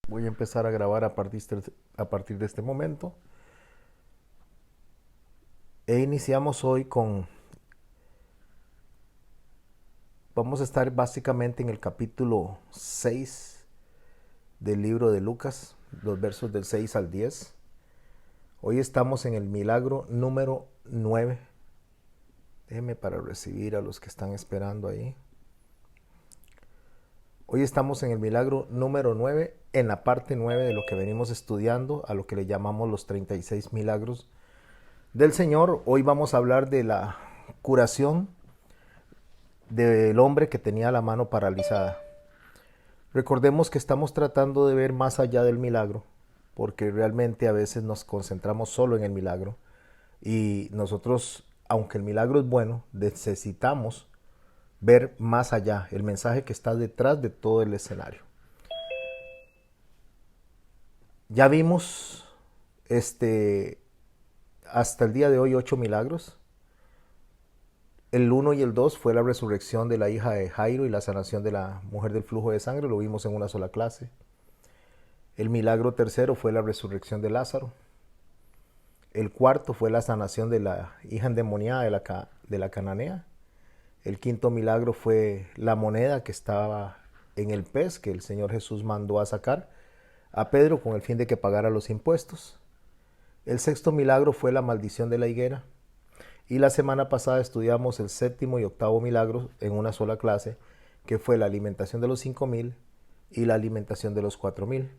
Voy a empezar a grabar a partir de este momento. E iniciamos hoy vamos a estar básicamente en el capítulo 6 del libro de Lucas, los versos del 6 al 10. Hoy estamos en el milagro número 9. Déjenme para recibir a los que están esperando ahí. Hoy estamos en el milagro número 9, en la parte 9 de lo que venimos estudiando, a lo que le llamamos los 36 milagros del Señor. Hoy vamos a hablar de la curación del hombre que tenía la mano paralizada. Recordemos que estamos tratando de ver más allá del milagro, porque realmente a veces nos concentramos solo en el milagro y nosotros, aunque el milagro es bueno, necesitamos ver más allá, el mensaje que está detrás de todo el escenario. Ya vimos hasta el día de hoy 8 milagros. El 1 y el 2 fue la resurrección de la hija de Jairo y la sanación de la mujer del flujo de sangre, lo vimos en una sola clase. El milagro tercero fue la resurrección de Lázaro. El cuarto fue la sanación de la hija endemoniada de la cananea. El quinto milagro fue la moneda que estaba en el pez que el Señor Jesús mandó a sacar a Pedro con el fin de que pagara los impuestos. El sexto milagro fue la maldición de la higuera. Y la semana pasada estudiamos el séptimo y octavo milagro en una sola clase, que fue la alimentación de los 5,000 y la alimentación de los 4,000.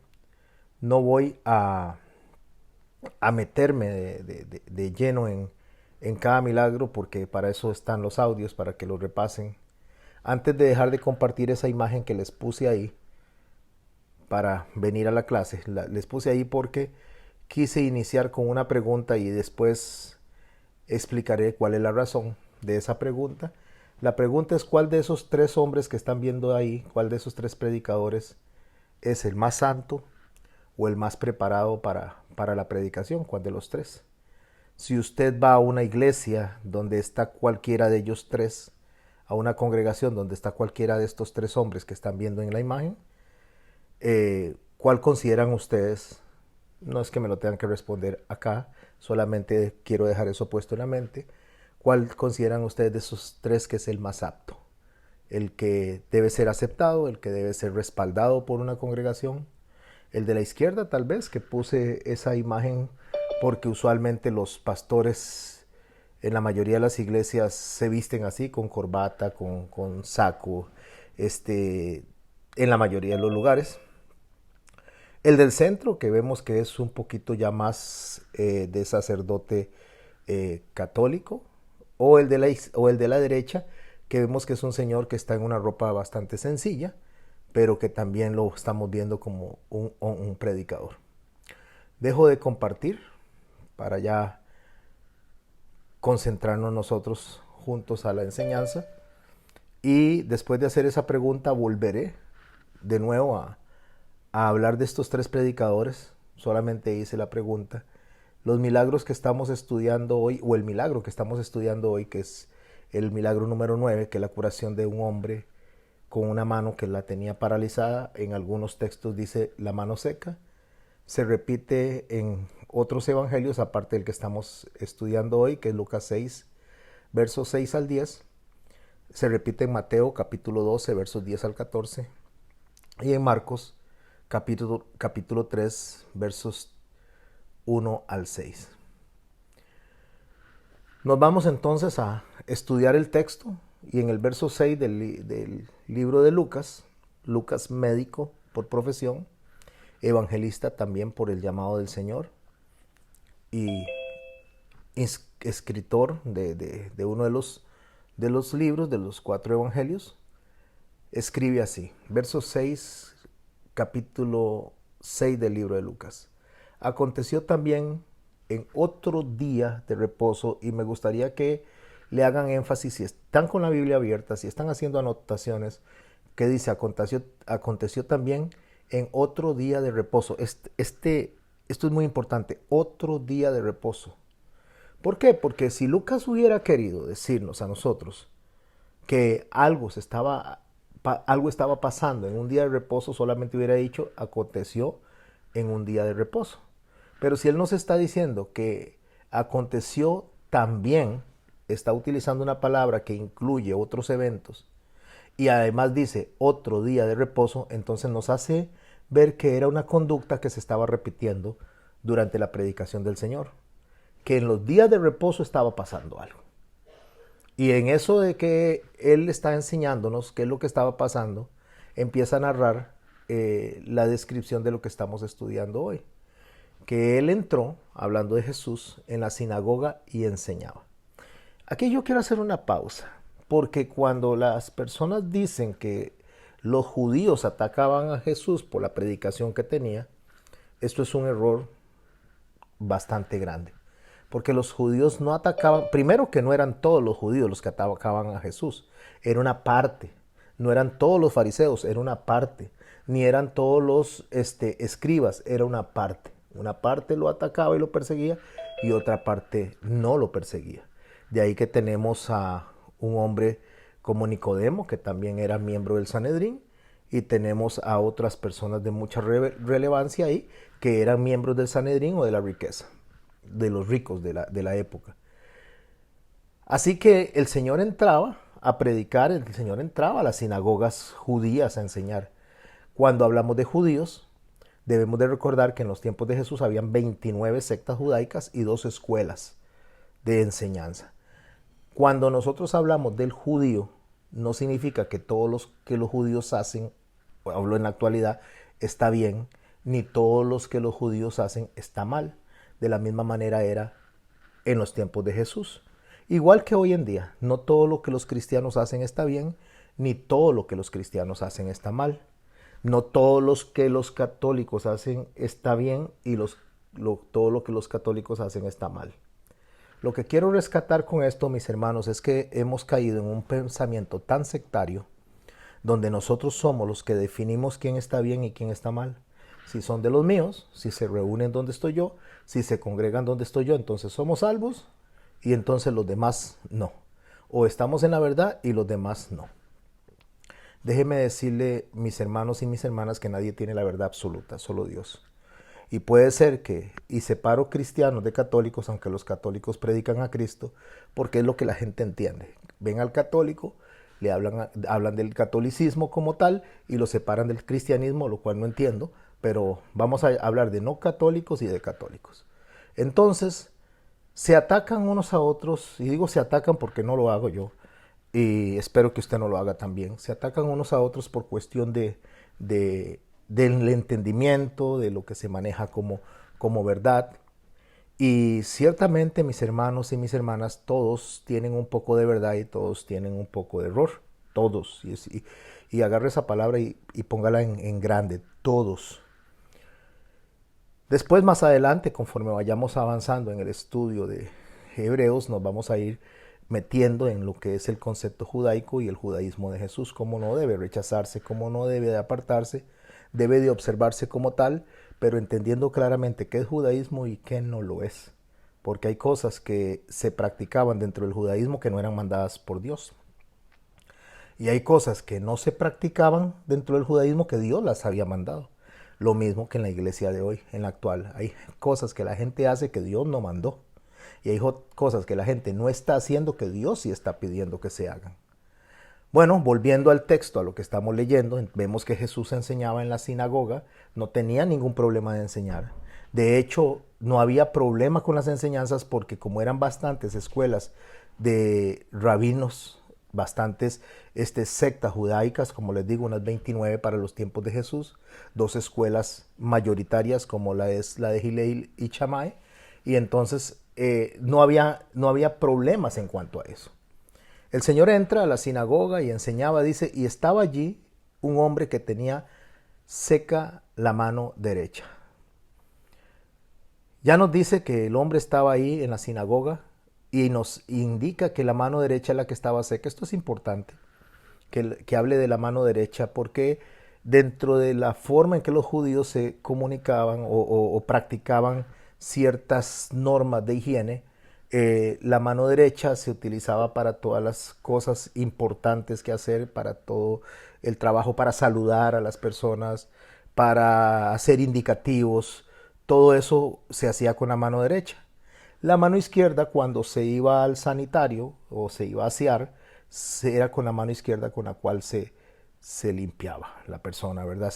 No voy a meterme de lleno en cada milagro, porque para eso están los audios, para que los repasen. Antes de dejar de compartir esa imagen que les puse ahí para venir a la clase, les puse ahí porque quise iniciar con una pregunta y después explicaré cuál es la razón de esa pregunta. La pregunta es: ¿cuál de esos tres hombres que están viendo ahí, cuál de esos tres predicadores es el más santo o el más preparado para la predicación? ¿Cuál de los tres? Si usted va a una iglesia donde está cualquiera de ellos tres, a una congregación donde está cualquiera de estos tres hombres que están viendo en la imagen, ¿cuál consideran ustedes? No es que me lo tengan que responder acá, solamente quiero dejar eso puesto en la mente. ¿Cuál consideran ustedes de esos tres que es el más apto? El que debe ser aceptado, el que debe ser respaldado por una congregación. El de la izquierda, tal vez, que puse esa imagen porque usualmente los pastores en la mayoría de las iglesias se visten así, con corbata, con saco, en la mayoría de los lugares. El del centro, que vemos que es un poquito ya más de sacerdote católico, o el de la derecha, que vemos que es un señor que está en una ropa bastante sencilla, pero que también lo estamos viendo como un predicador. Dejo de compartir para ya concentrarnos nosotros juntos a la enseñanza, y después de hacer esa pregunta volveré de nuevo a hablar de estos tres predicadores. Solamente hice la pregunta. Los milagros que estamos estudiando hoy, o el milagro que estamos estudiando hoy, que es el milagro número 9, que es la curación de un hombre con una mano que la tenía paralizada. En algunos textos dice la mano seca. Se repite en otros evangelios, aparte del que estamos estudiando hoy, que es Lucas 6, versos 6 al 10. Se repite en Mateo capítulo 12, versos 10 al 14. Y en Marcos capítulo 3, versos 1 al 6. Nos vamos entonces a estudiar el texto, y en el verso 6 del libro de Lucas, Lucas médico por profesión, evangelista también por el llamado del Señor, y escritor de uno de los libros de los 4 evangelios, escribe así, verso 6, capítulo 6 del libro de Lucas. Aconteció también en otro día de reposo, y me gustaría que le hagan énfasis, si están con la Biblia abierta, si están haciendo anotaciones, que dice aconteció también en otro día de reposo. Esto es muy importante, otro día de reposo. ¿Por qué? Porque si Lucas hubiera querido decirnos a nosotros que algo se estaba algo estaba pasando. En un día de reposo solamente hubiera dicho aconteció en un día de reposo. Pero si él nos está diciendo que aconteció también, está utilizando una palabra que incluye otros eventos y además dice otro día de reposo, entonces nos hace ver que era una conducta que se estaba repitiendo durante la predicación del Señor, que en los días de reposo estaba pasando algo. Y en eso de que Él está enseñándonos qué es lo que estaba pasando, empieza a narrar la descripción de lo que estamos estudiando hoy. Que Él entró, hablando de Jesús, en la sinagoga y enseñaba. Aquí yo quiero hacer una pausa, porque cuando las personas dicen que los judíos atacaban a Jesús por la predicación que tenía, esto es un error bastante grande. Porque los judíos no atacaban, primero que no eran todos los judíos los que atacaban a Jesús, era una parte, no eran todos los fariseos, era una parte, ni eran todos los escribas, era una parte. Una parte lo atacaba y lo perseguía y otra parte no lo perseguía. De ahí que tenemos a un hombre como Nicodemo, que también era miembro del Sanedrín, y tenemos a otras personas de mucha relevancia ahí, que eran miembros del Sanedrín o de la riqueza, de los ricos de la época. Así que el Señor entraba a predicar, el Señor entraba a las sinagogas judías a enseñar. Cuando hablamos de judíos, debemos de recordar que en los tiempos de Jesús habían 29 sectas judaicas y 2 escuelas de enseñanza. Cuando nosotros hablamos del judío, no significa que todos los que los judíos hacen, hablo en la actualidad, está bien, ni todos los que los judíos hacen está mal. De la misma manera era en los tiempos de Jesús. Igual que hoy en día, no todo lo que los cristianos hacen está bien, ni todo lo que los cristianos hacen está mal. No todo lo que los católicos hacen está bien y todo lo que los católicos hacen está mal. Lo que quiero rescatar con esto, mis hermanos, es que hemos caído en un pensamiento tan sectario donde nosotros somos los que definimos quién está bien y quién está mal. Si son de los míos, si se reúnen donde estoy yo, si se congregan donde estoy yo, entonces somos salvos y entonces los demás no. O estamos en la verdad y los demás no. Déjeme decirle, mis hermanos y mis hermanas, que nadie tiene la verdad absoluta, solo Dios. Y puede ser que, y separo cristianos de católicos, aunque los católicos predican a Cristo, porque es lo que la gente entiende. Ven al católico, le hablan del catolicismo como tal y lo separan del cristianismo, lo cual no entiendo, pero vamos a hablar de no católicos y de católicos. Entonces, se atacan unos a otros, y digo se atacan porque no lo hago yo, y espero que usted no lo haga también. Se atacan unos a otros por cuestión del entendimiento, de lo que se maneja como verdad. Y ciertamente, mis hermanos y mis hermanas, todos tienen un poco de verdad y todos tienen un poco de error. Todos. Y agarre esa palabra y póngala en grande. Todos. Después, más adelante, conforme vayamos avanzando en el estudio de Hebreos, nos vamos a ir metiendo en lo que es el concepto judaico y el judaísmo de Jesús, cómo no debe rechazarse, cómo no debe de apartarse, debe de observarse como tal, pero entendiendo claramente qué es judaísmo y qué no lo es, porque hay cosas que se practicaban dentro del judaísmo que no eran mandadas por Dios. Y hay cosas que no se practicaban dentro del judaísmo que Dios las había mandado. Lo mismo que en la iglesia de hoy, en la actual. Hay cosas que la gente hace que Dios no mandó. Y hay cosas que la gente no está haciendo que Dios sí está pidiendo que se hagan. Bueno, volviendo al texto, a lo que estamos leyendo, vemos que Jesús enseñaba en la sinagoga, no tenía ningún problema de enseñar. De hecho, no había problema con las enseñanzas porque como eran bastantes escuelas de rabinos, bastantes sectas judaicas, como les digo, unas 29 para los tiempos de Jesús, 2 escuelas mayoritarias como la de Hillel y Shammai, y entonces no había problemas en cuanto a eso. El Señor entra a la sinagoga y enseñaba, dice, y estaba allí un hombre que tenía seca la mano derecha. Ya nos dice que el hombre estaba ahí en la sinagoga y nos indica que la mano derecha es la que estaba seca. Esto es importante, que hable de la mano derecha, porque dentro de la forma en que los judíos se comunicaban o practicaban ciertas normas de higiene, la mano derecha se utilizaba para todas las cosas importantes que hacer, para todo el trabajo para saludar a las personas, para hacer indicativos, todo eso se hacía con la mano derecha. La mano izquierda, cuando se iba al sanitario o se iba a asear, era con la mano izquierda con la cual se limpiaba la persona, ¿verdad?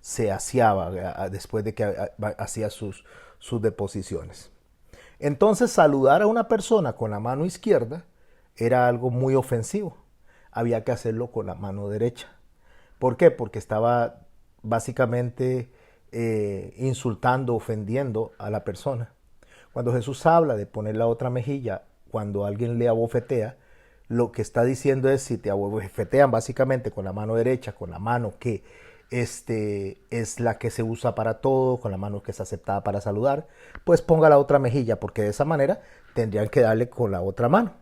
Se aseaba después de que hacía sus deposiciones. Entonces, saludar a una persona con la mano izquierda era algo muy ofensivo. Había que hacerlo con la mano derecha. ¿Por qué? Porque estaba básicamente insultando, ofendiendo a la persona. Cuando Jesús habla de poner la otra mejilla cuando alguien le abofetea, lo que está diciendo es, si te abofetean básicamente con la mano derecha, con la mano que es la que se usa para todo, con la mano que es aceptada para saludar, pues ponga la otra mejilla, porque de esa manera tendrían que darle con la otra mano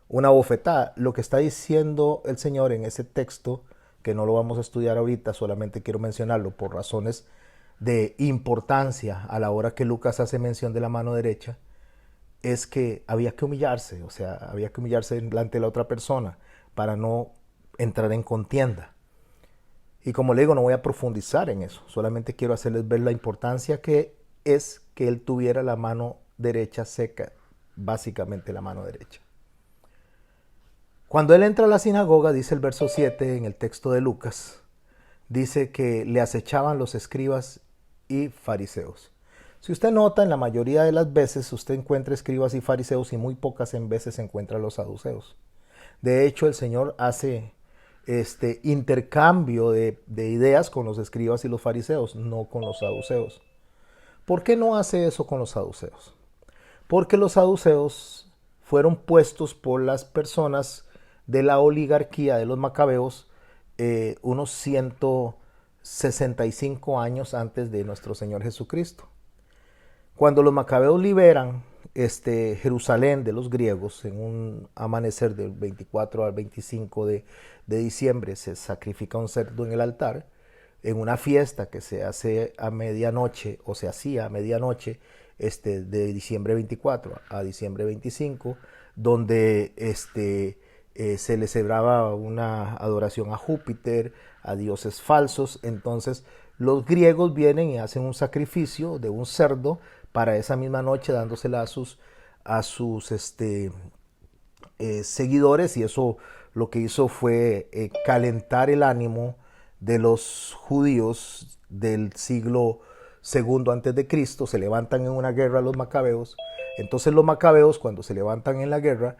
una bofetada. Lo que está diciendo el Señor en ese texto, que no lo vamos a estudiar ahorita, solamente quiero mencionarlo por razones de importancia a la hora que Lucas hace mención de la mano derecha, es que había que humillarse, o sea, había que humillarse delante de la otra persona para no entrar en contienda. Y como le digo, no voy a profundizar en eso, solamente quiero hacerles ver la importancia que es que él tuviera la mano derecha seca, básicamente la mano derecha. Cuando él entra a la sinagoga, dice el verso 7 en el texto de Lucas, dice que le acechaban los escribas y fariseos. Si usted nota, en la mayoría de las veces usted encuentra escribas y fariseos y muy pocas veces encuentra los saduceos. De hecho, el Señor hace intercambio de ideas con los escribas y los fariseos, no con los saduceos. ¿Por qué no hace eso con los saduceos? Porque los saduceos fueron puestos por las personas de la oligarquía de los macabeos unos 165 años antes de nuestro Señor Jesucristo. Cuando los macabeos liberan Jerusalén de los griegos, en un amanecer del 24 al 25 de diciembre, se sacrifica un cerdo en el altar, en una fiesta que se hace a medianoche, o se hacía a medianoche, de diciembre 24 a diciembre 25, donde se le celebraba una adoración a Júpiter, a dioses falsos. Entonces los griegos vienen y hacen un sacrificio de un cerdo para esa misma noche, dándosela a sus seguidores, y eso lo que hizo fue calentar el ánimo de los judíos del siglo segundo antes de Cristo. Se levantan en una guerra los macabeos. Entonces los macabeos, cuando se levantan en la guerra,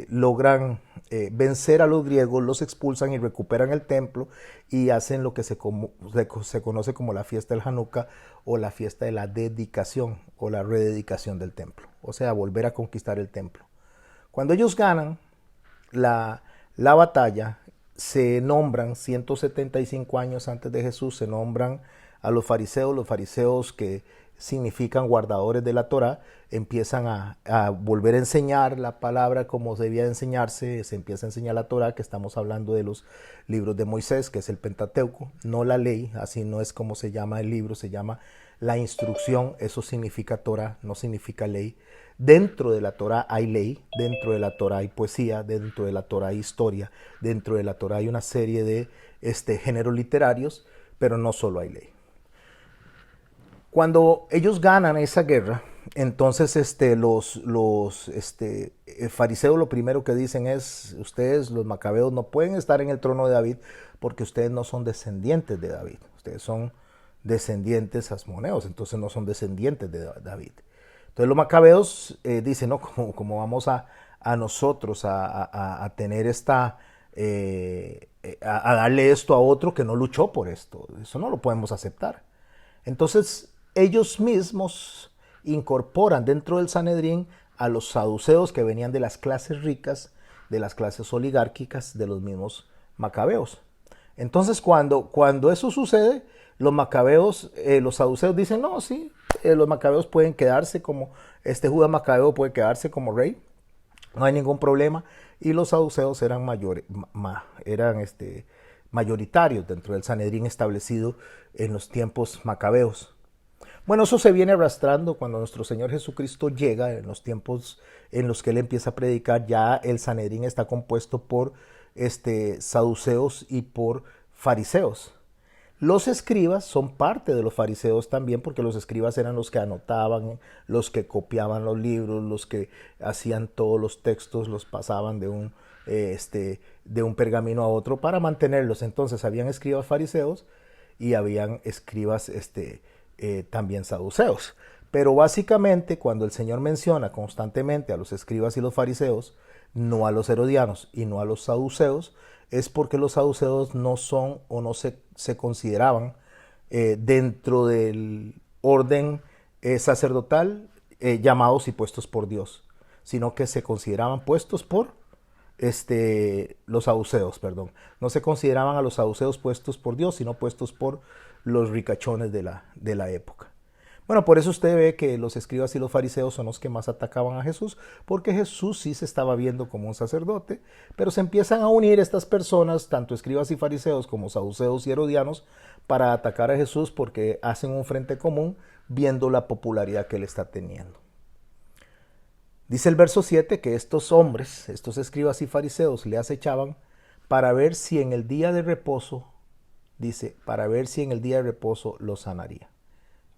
logran vencer a los griegos, los expulsan y recuperan el templo y hacen lo que se conoce como la fiesta del Hanukkah, o la fiesta de la dedicación o la rededicación del templo, o sea, volver a conquistar el templo. Cuando ellos ganan la batalla, se nombran 175 años antes de Jesús, se nombran a los fariseos que significan guardadores de la Torá, empiezan a volver a enseñar la palabra como debía enseñarse. Se empieza a enseñar la Torá, que estamos hablando de los libros de Moisés, que es el Pentateuco, no la ley, así no es como se llama el libro, se llama la instrucción. Eso significa Torá, no significa ley. Dentro de la Torá hay ley, dentro de la Torá hay poesía, dentro de la Torá hay historia, dentro de la Torá hay una serie de géneros literarios, pero no solo hay ley. Cuando ellos ganan esa guerra, entonces los fariseos lo primero que dicen es: ustedes, los macabeos, no pueden estar en el trono de David porque ustedes no son descendientes de David. Ustedes son descendientes asmoneos, entonces no son descendientes de David. Entonces los macabeos dicen: no, como vamos a nosotros a tener a darle esto a otro que no luchó por esto. Eso no lo podemos aceptar. Entonces ellos mismos incorporan dentro del Sanedrín a los saduceos, que venían de las clases ricas, de las clases oligárquicas de los mismos macabeos. Entonces cuando eso sucede, los macabeos, los saduceos dicen: no, sí, los macabeos pueden quedarse como, Judas Macabeo puede quedarse como rey, no hay ningún problema. Y los saduceos eran mayoritarios dentro del Sanedrín establecido en los tiempos macabeos. Bueno, eso se viene arrastrando cuando nuestro Señor Jesucristo llega, en los tiempos en los que Él empieza a predicar. Ya el Sanedrín está compuesto por saduceos y por fariseos. Los escribas son parte de los fariseos también, porque los escribas eran los que anotaban, los que copiaban los libros, los que hacían todos los textos, los pasaban de un pergamino a otro para mantenerlos. Entonces habían escribas fariseos y habían escribas también saduceos. Pero básicamente cuando el Señor menciona constantemente a los escribas y los fariseos, no a los herodianos y no a los saduceos, es porque los saduceos no son o no se consideraban dentro del orden sacerdotal llamados y puestos por Dios, sino que se consideraban puestos por los saduceos, perdón. No se consideraban a los saduceos puestos por Dios, sino puestos por los ricachones de la época. Bueno, por eso usted ve que los escribas y los fariseos son los que más atacaban a Jesús, porque Jesús sí se estaba viendo como un sacerdote, pero se empiezan a unir estas personas, tanto escribas y fariseos como saduceos y herodianos, para atacar a Jesús porque hacen un frente común viendo la popularidad que él está teniendo. Dice el verso 7 que estos hombres, estos escribas y fariseos, le acechaban para ver si en el día de reposo, dice, para ver si en el día de reposo lo sanaría.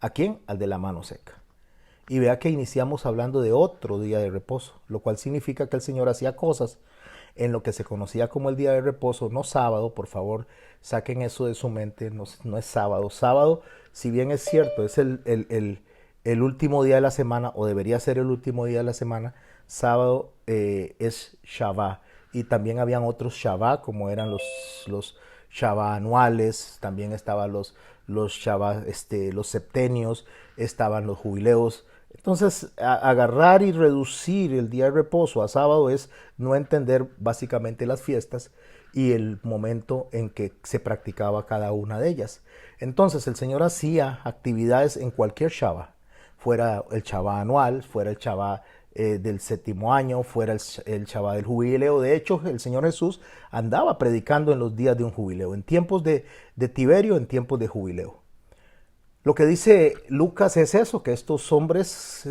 ¿A quién? Al de la mano seca. Y vea que iniciamos hablando de otro día de reposo, lo cual significa que el Señor hacía cosas en lo que se conocía como el día de reposo, no sábado, por favor, saquen eso de su mente, no es sábado. Sábado, si bien es cierto, es el último día de la semana, o debería ser el último día de la semana, sábado es Shabbat. Y también habían otros Shabbat, como eran los Shabbat anuales, también estaban los Shabbat, los septenios, estaban los jubileos. Entonces, agarrar y reducir el día de reposo a sábado es no entender básicamente las fiestas y el momento en que se practicaba cada una de ellas. Entonces, el Señor hacía actividades en cualquier Shabbat, fuera el Shabbat anual, fuera el Shabbat del séptimo año, fuera el Shabbat del jubileo. De hecho, el Señor Jesús andaba predicando en los días de un jubileo, en tiempos de Tiberio, en tiempos de jubileo. Lo que dice Lucas es eso, que estos hombres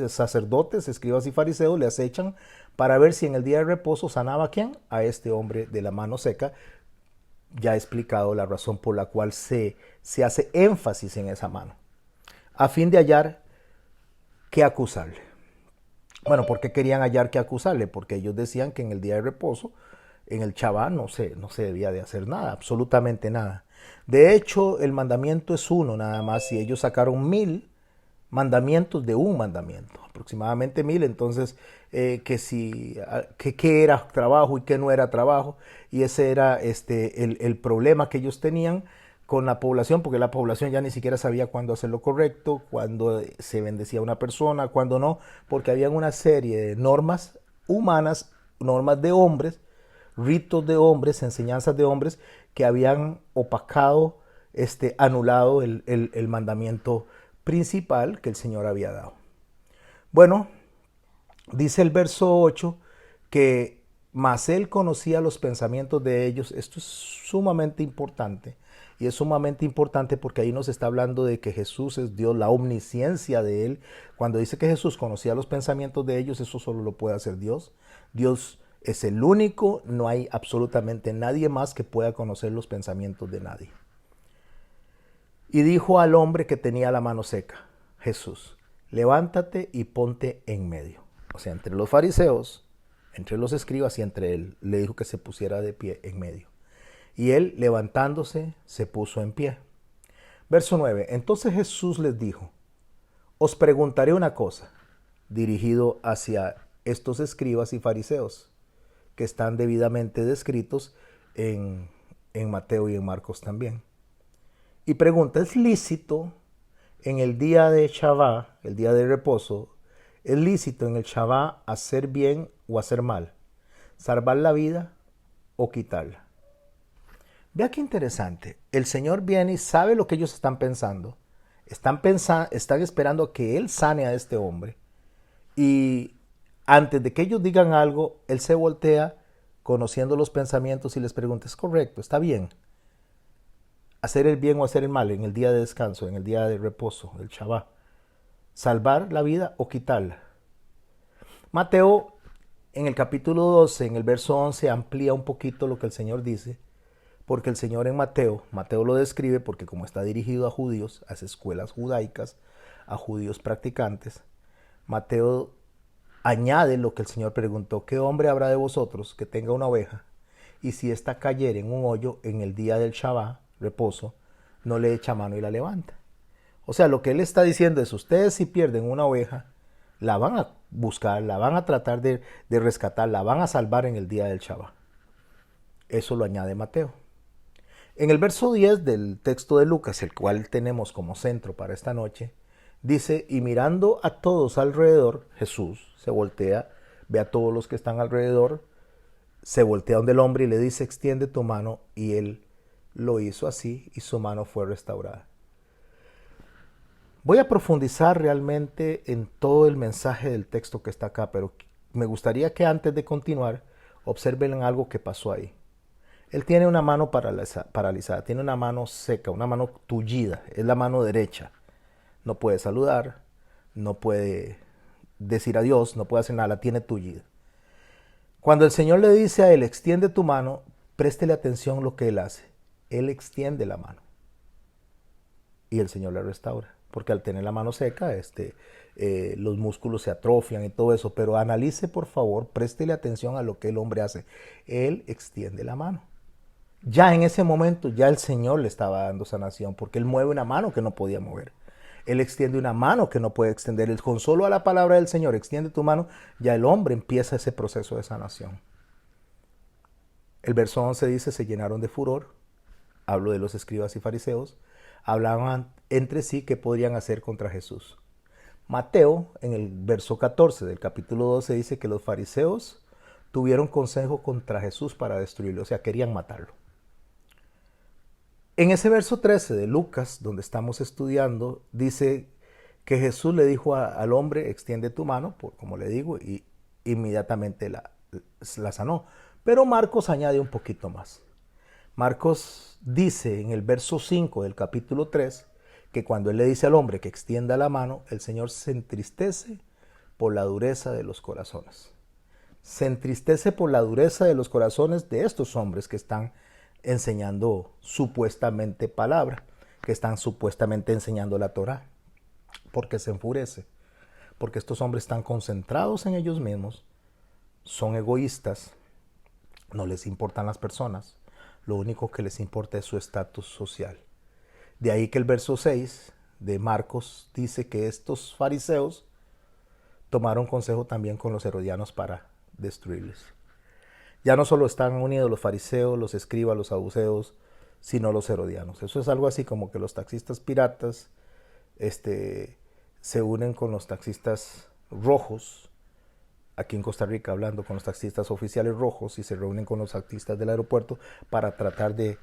sacerdotes, escribas y fariseos le acechan para ver si en el día de reposo sanaba a quién, a este hombre de la mano seca. Ya he explicado la razón por la cual se hace énfasis en esa mano, a fin de hallar qué acusarle. Bueno, ¿por qué querían hallar qué acusarle? Porque ellos decían que en el día de reposo, en el Shabbat, no se debía de hacer nada, absolutamente nada. De hecho, el mandamiento es uno nada más, y ellos sacaron 1000 mandamientos de un mandamiento, aproximadamente 1000. Entonces, qué era trabajo y qué no era trabajo, y ese era el problema que ellos tenían con la población, porque la población ya ni siquiera sabía cuándo hacer lo correcto, cuándo se bendecía a una persona, cuándo no, porque había una serie de normas humanas, normas de hombres, ritos de hombres, enseñanzas de hombres que habían opacado, anulado el mandamiento principal que el Señor había dado. Bueno, dice el verso 8 que mas él conocía los pensamientos de ellos. Esto es sumamente importante. Y es sumamente importante porque ahí nos está hablando de que Jesús es Dios, la omnisciencia de él. Cuando dice que Jesús conocía los pensamientos de ellos, eso solo lo puede hacer Dios. Dios es el único, no hay absolutamente nadie más que pueda conocer los pensamientos de nadie. Y dijo al hombre que tenía la mano seca, Jesús, levántate y ponte en medio. O sea, entre los fariseos, entre los escribas y entre él, le dijo que se pusiera de pie en medio. Y él, levantándose, se puso en pie. Verso 9. Entonces Jesús les dijo, os preguntaré una cosa, dirigido hacia estos escribas y fariseos, que están debidamente descritos en Mateo y en Marcos también. Y pregunta, ¿es lícito en el día de Shabbat, el día de reposo, es lícito en el Shabbat hacer bien o hacer mal? ¿Salvar la vida o quitarla? Vea qué interesante. El Señor viene y sabe lo que ellos están pensando. Están esperando que Él sane a este hombre. Y antes de que ellos digan algo, Él se voltea, conociendo los pensamientos, y les pregunta, ¿es correcto? ¿Está bien hacer el bien o hacer el mal en el día de descanso, en el día de reposo, el Shabbat? ¿Salvar la vida o quitarla? Mateo En el capítulo 12, en el verso 11, amplía un poquito lo que el Señor dice, porque el Señor en Mateo lo describe porque como está dirigido a judíos, a escuelas judaicas, a judíos practicantes, Mateo añade lo que el Señor preguntó: ¿qué hombre habrá de vosotros que tenga una oveja y si ésta cayere en un hoyo en el día del Shabbat, reposo, no le echa mano y la levanta? O sea, lo que él está diciendo es: ustedes si pierden una oveja, la van a buscar, la van a tratar de rescatar, la van a salvar en el día del Shabbat. Eso lo añade Mateo. En el verso 10 del texto de Lucas, el cual tenemos como centro para esta noche, dice: y mirando a todos alrededor, Jesús se voltea, ve a todos los que están alrededor, se voltea donde el hombre y le dice: extiende tu mano, y él lo hizo así y su mano fue restaurada. Voy a profundizar realmente en todo el mensaje del texto que está acá, pero me gustaría que antes de continuar observen algo que pasó ahí. Él tiene una mano paralizada, tiene una mano seca, una mano tullida, es la mano derecha. No puede saludar, no puede decir adiós, no puede hacer nada, la tiene tullida. Cuando el Señor le dice a él: extiende tu mano, préstele atención a lo que él hace. Él extiende la mano y el Señor le restaura, porque al tener la mano seca, los músculos se atrofian y todo eso. Pero analice, por favor, préstele atención a lo que el hombre hace. Él extiende la mano. Ya en ese momento, ya el Señor le estaba dando sanación, porque él mueve una mano que no podía mover. Él extiende una mano que no puede extender. Él, con solo a la palabra del Señor: extiende tu mano, ya el hombre empieza ese proceso de sanación. El verso 11 dice: se llenaron de furor. Hablo de los escribas y fariseos. Hablaban entre sí qué podrían hacer contra Jesús. Mateo, en el verso 14 del capítulo 12, dice que los fariseos tuvieron consejo contra Jesús para destruirlo, o sea, querían matarlo. En ese verso 13 de Lucas, donde estamos estudiando, dice que Jesús le dijo al hombre: extiende tu mano, como le digo, y inmediatamente la sanó. Pero Marcos añade un poquito más. Marcos dice en el verso 5 del capítulo 3 que cuando él le dice al hombre que extienda la mano, el Señor se entristece por la dureza de los corazones. Se entristece por la dureza de los corazones de estos hombres que están enseñando supuestamente palabra, que están supuestamente enseñando la Torá, porque se enfurece, porque estos hombres están concentrados en ellos mismos, son egoístas, no les importan las personas, lo único que les importa es su estatus social. De ahí que el verso 6 de Marcos dice que estos fariseos tomaron consejo también con los herodianos para destruirles. Ya no solo están unidos los fariseos, los escribas, los saduceos, sino los herodianos. Eso es algo así como que los taxistas piratas se unen con los taxistas rojos, aquí en Costa Rica, hablando con los taxistas oficiales rojos, y se reúnen con los taxistas del aeropuerto para tratar de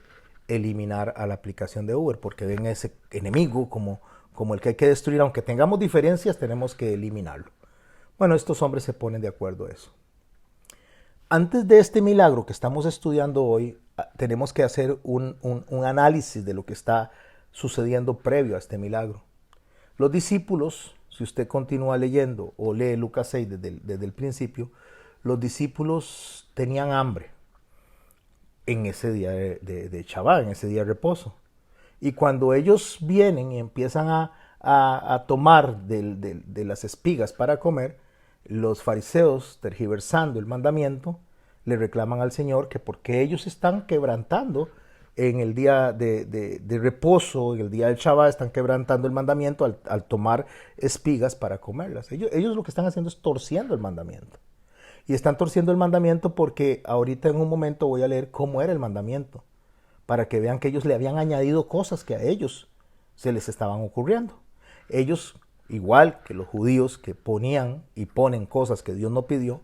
eliminar a la aplicación de Uber, porque ven a ese enemigo como el que hay que destruir. Aunque tengamos diferencias, tenemos que eliminarlo. Bueno, estos hombres se ponen de acuerdo a eso. Antes de este milagro que estamos estudiando hoy, tenemos que hacer un análisis de lo que está sucediendo previo a este milagro. Los discípulos, si usted continúa leyendo o lee Lucas 6 desde el principio, los discípulos tenían hambre en ese día de Shabbat, en ese día de reposo. Y cuando ellos vienen y empiezan a tomar de las espigas para comer, los fariseos, tergiversando el mandamiento, le reclaman al Señor que porque ellos están quebrantando en el día de reposo, en el día del Shabbat, están quebrantando el mandamiento al tomar espigas para comerlas. Ellos lo que están haciendo es torciendo el mandamiento. Y están torciendo el mandamiento porque ahorita en un momento voy a leer cómo era el mandamiento, para que vean que ellos le habían añadido cosas que a ellos se les estaban ocurriendo. Ellos, igual que los judíos que ponían y ponen cosas que Dios no pidió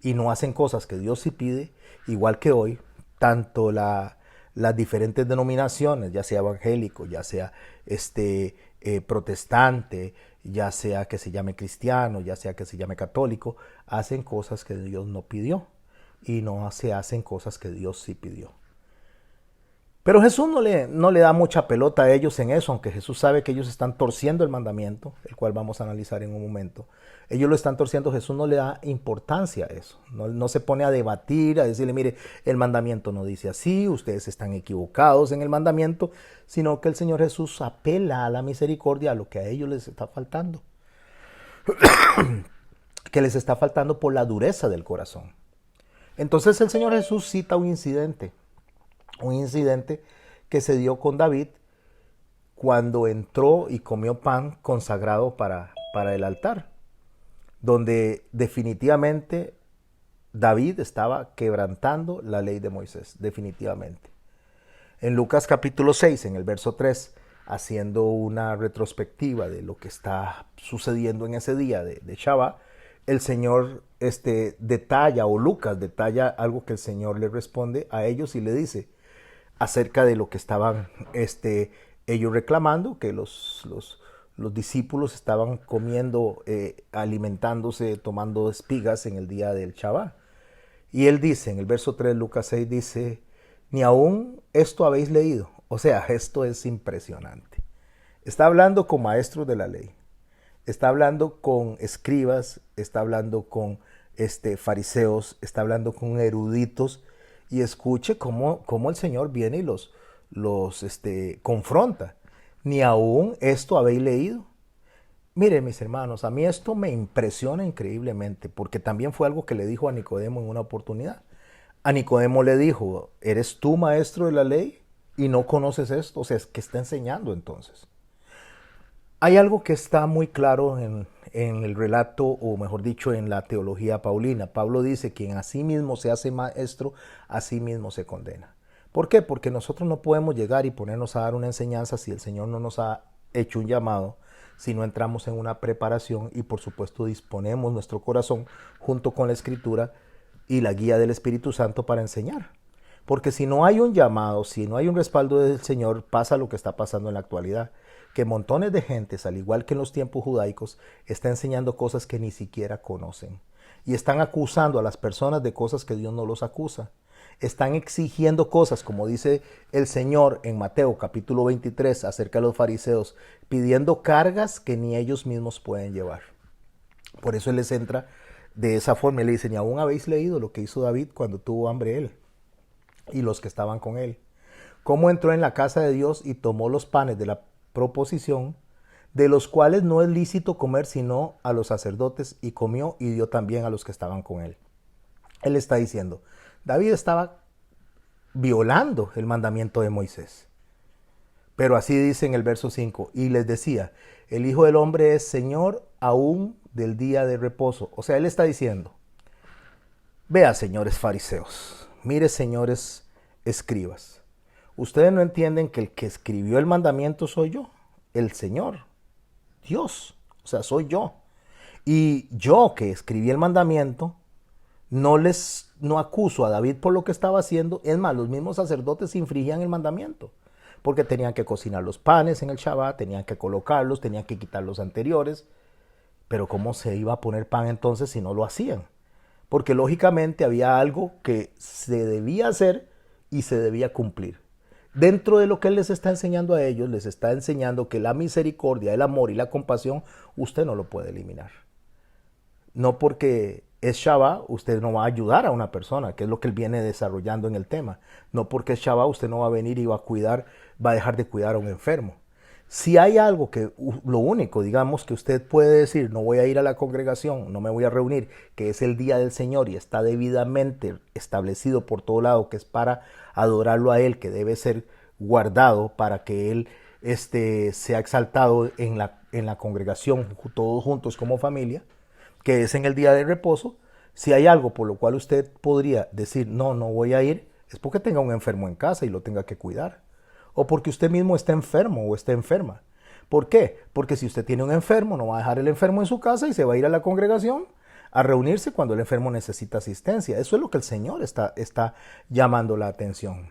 y no hacen cosas que Dios sí pide, igual que hoy, tanto las diferentes denominaciones, ya sea evangélico, ya sea protestante, ya sea que se llame cristiano, ya sea que se llame católico, hacen cosas que Dios no pidió y no se hacen cosas que Dios sí pidió. Pero Jesús no le da mucha pelota a ellos en eso, aunque Jesús sabe que ellos están torciendo el mandamiento, el cual vamos a analizar en un momento. Ellos lo están torciendo, Jesús no le da importancia a eso. No se pone a debatir, a decirle, mire, el mandamiento no dice así, ustedes están equivocados en el mandamiento, sino que el Señor Jesús apela a la misericordia, a lo que a ellos les está faltando. Que les está faltando por la dureza del corazón. Entonces el Señor Jesús cita un incidente que se dio con David cuando entró y comió pan consagrado para el altar, donde definitivamente David estaba quebrantando la ley de Moisés, definitivamente. En Lucas capítulo 6, en el verso 3, haciendo una retrospectiva de lo que está sucediendo en ese día de Shabbat, el Señor detalla, o Lucas detalla algo que el Señor le responde a ellos y le dice acerca de lo que estaban ellos reclamando, que los discípulos estaban comiendo, alimentándose, tomando espigas en el día del Shabbat. Y él dice, en el verso 3, Lucas 6, dice, ni aún esto habéis leído. O sea, esto es impresionante. Está hablando con maestros de la ley, está hablando con escribas, está hablando con fariseos, está hablando con eruditos, y escuche cómo el Señor viene y los confronta. Ni aún esto habéis leído. Miren, mis hermanos, a mí esto me impresiona increíblemente, porque también fue algo que le dijo a Nicodemo en una oportunidad. A Nicodemo le dijo, ¿eres tú maestro de la ley y no conoces esto? O sea, ¿qué está enseñando entonces? Hay algo que está muy claro en el relato, o mejor dicho, en la teología paulina. Pablo dice, quien a sí mismo se hace maestro, a sí mismo se condena. ¿Por qué? Porque nosotros no podemos llegar y ponernos a dar una enseñanza si el Señor no nos ha hecho un llamado, si no entramos en una preparación y por supuesto disponemos nuestro corazón junto con la Escritura y la guía del Espíritu Santo para enseñar. Porque si no hay un llamado, si no hay un respaldo del Señor, pasa lo que está pasando en la actualidad, que montones de gentes, al igual que en los tiempos judaicos, están enseñando cosas que ni siquiera conocen. Y están acusando a las personas de cosas que Dios no los acusa. Están exigiendo cosas, como dice el Señor en Mateo capítulo 23 acerca de los fariseos, pidiendo cargas que ni ellos mismos pueden llevar. Por eso Él les entra de esa forma y le dice, ni aún habéis leído lo que hizo David cuando tuvo hambre él y los que estaban con él. Cómo entró en la casa de Dios y tomó los panes de la proposición, de los cuales no es lícito comer sino a los sacerdotes, y comió y dio también a los que estaban con él. Él está diciendo, David estaba violando el mandamiento de Moisés. Pero así dice en el verso 5, y les decía, el Hijo del Hombre es Señor aún del día de reposo. O sea, él está diciendo, vea, señores fariseos, mire, señores escribas, ustedes no entienden que el que escribió el mandamiento soy yo, el Señor, Dios, o sea, soy yo. Y yo que escribí el mandamiento, no acuso a David por lo que estaba haciendo. Es más, los mismos sacerdotes infringían el mandamiento, porque tenían que cocinar los panes en el Shabbat, tenían que colocarlos, tenían que quitar los anteriores. Pero ¿cómo se iba a poner pan entonces si no lo hacían? Porque lógicamente había algo que se debía hacer y se debía cumplir. Dentro de lo que Él les está enseñando a ellos, les está enseñando que la misericordia, el amor y la compasión, usted no lo puede eliminar. No porque es Shabbat, usted no va a ayudar a una persona, que es lo que Él viene desarrollando en el tema. No porque es Shabbat, usted no va a venir y va a dejar de cuidar a un enfermo. Si hay algo lo único, digamos, que usted puede decir, no voy a ir a la congregación, no me voy a reunir, que es el día del Señor y está debidamente establecido por todo lado, que es para adorarlo a Él, que debe ser guardado para que Él sea exaltado en la congregación, todos juntos como familia, que es en el día de reposo. Si hay algo por lo cual usted podría decir, no voy a ir, es porque tenga un enfermo en casa y lo tenga que cuidar. O porque usted mismo está enfermo o está enferma. ¿Por qué? Porque si usted tiene un enfermo, no va a dejar el enfermo en su casa y se va a ir a la congregación a reunirse cuando el enfermo necesita asistencia. Eso es lo que el Señor está llamando la atención.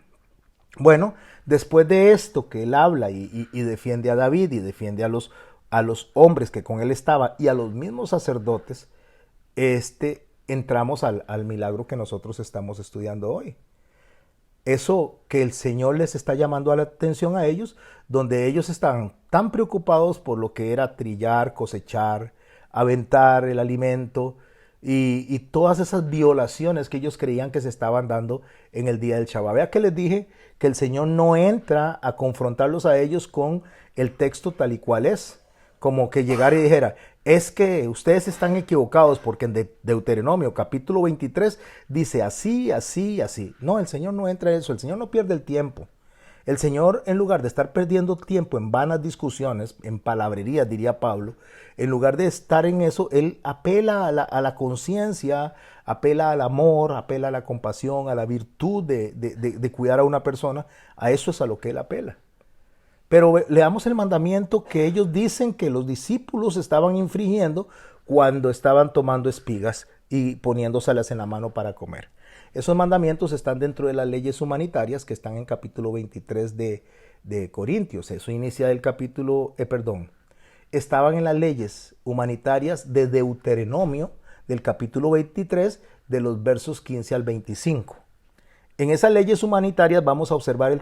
Bueno, después de esto que él habla y defiende a David y defiende a los hombres que con él estaban y a los mismos sacerdotes, entramos al milagro que nosotros estamos estudiando hoy. Eso que el Señor les está llamando a la atención a ellos, donde ellos están tan preocupados por lo que era trillar, cosechar, aventar el alimento y todas esas violaciones que ellos creían que se estaban dando en el día del Shabbat. Vea que les dije que el Señor no entra a confrontarlos a ellos con el texto tal y cual es, como que llegara y dijera, es que ustedes están equivocados porque en Deuteronomio capítulo 23 dice así, así, así. No, el Señor no entra en eso, el Señor no pierde el tiempo. El Señor, en lugar de estar perdiendo tiempo en vanas discusiones, en palabrerías, diría Pablo, en lugar de estar en eso, Él apela a la conciencia, apela al amor, apela a la compasión, a la virtud de cuidar a una persona. A eso es a lo que Él apela. Pero leamos el mandamiento que ellos dicen que los discípulos estaban infringiendo cuando estaban tomando espigas y poniéndoselas en la mano para comer. Esos mandamientos están dentro de las leyes humanitarias que están en capítulo 23 de Corintios. Eso inicia del capítulo, estaban en las leyes humanitarias de Deuteronomio, del capítulo 23, de los versos 15 al 25. En esas leyes humanitarias vamos a observar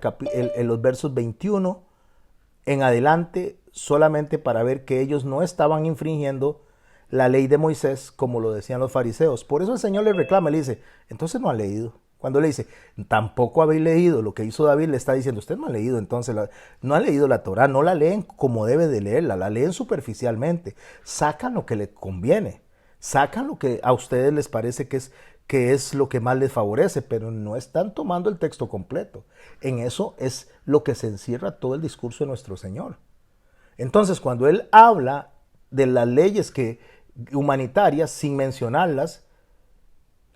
los versos 21 en adelante, solamente para ver que ellos no estaban infringiendo la ley de Moisés como lo decían los fariseos. Por eso el Señor le reclama, le dice, entonces no ha leído. Cuando le dice, tampoco habéis leído lo que hizo David, le está diciendo, usted no ha leído, entonces no ha leído la Torah, no la leen como debe de leerla, la leen superficialmente, sacan lo que les conviene, sacan lo que a ustedes les parece que es lo que más les favorece, pero no están tomando el texto completo. En eso es lo que se encierra todo el discurso de nuestro Señor. Entonces, cuando Él habla de las leyes humanitarias, sin mencionarlas,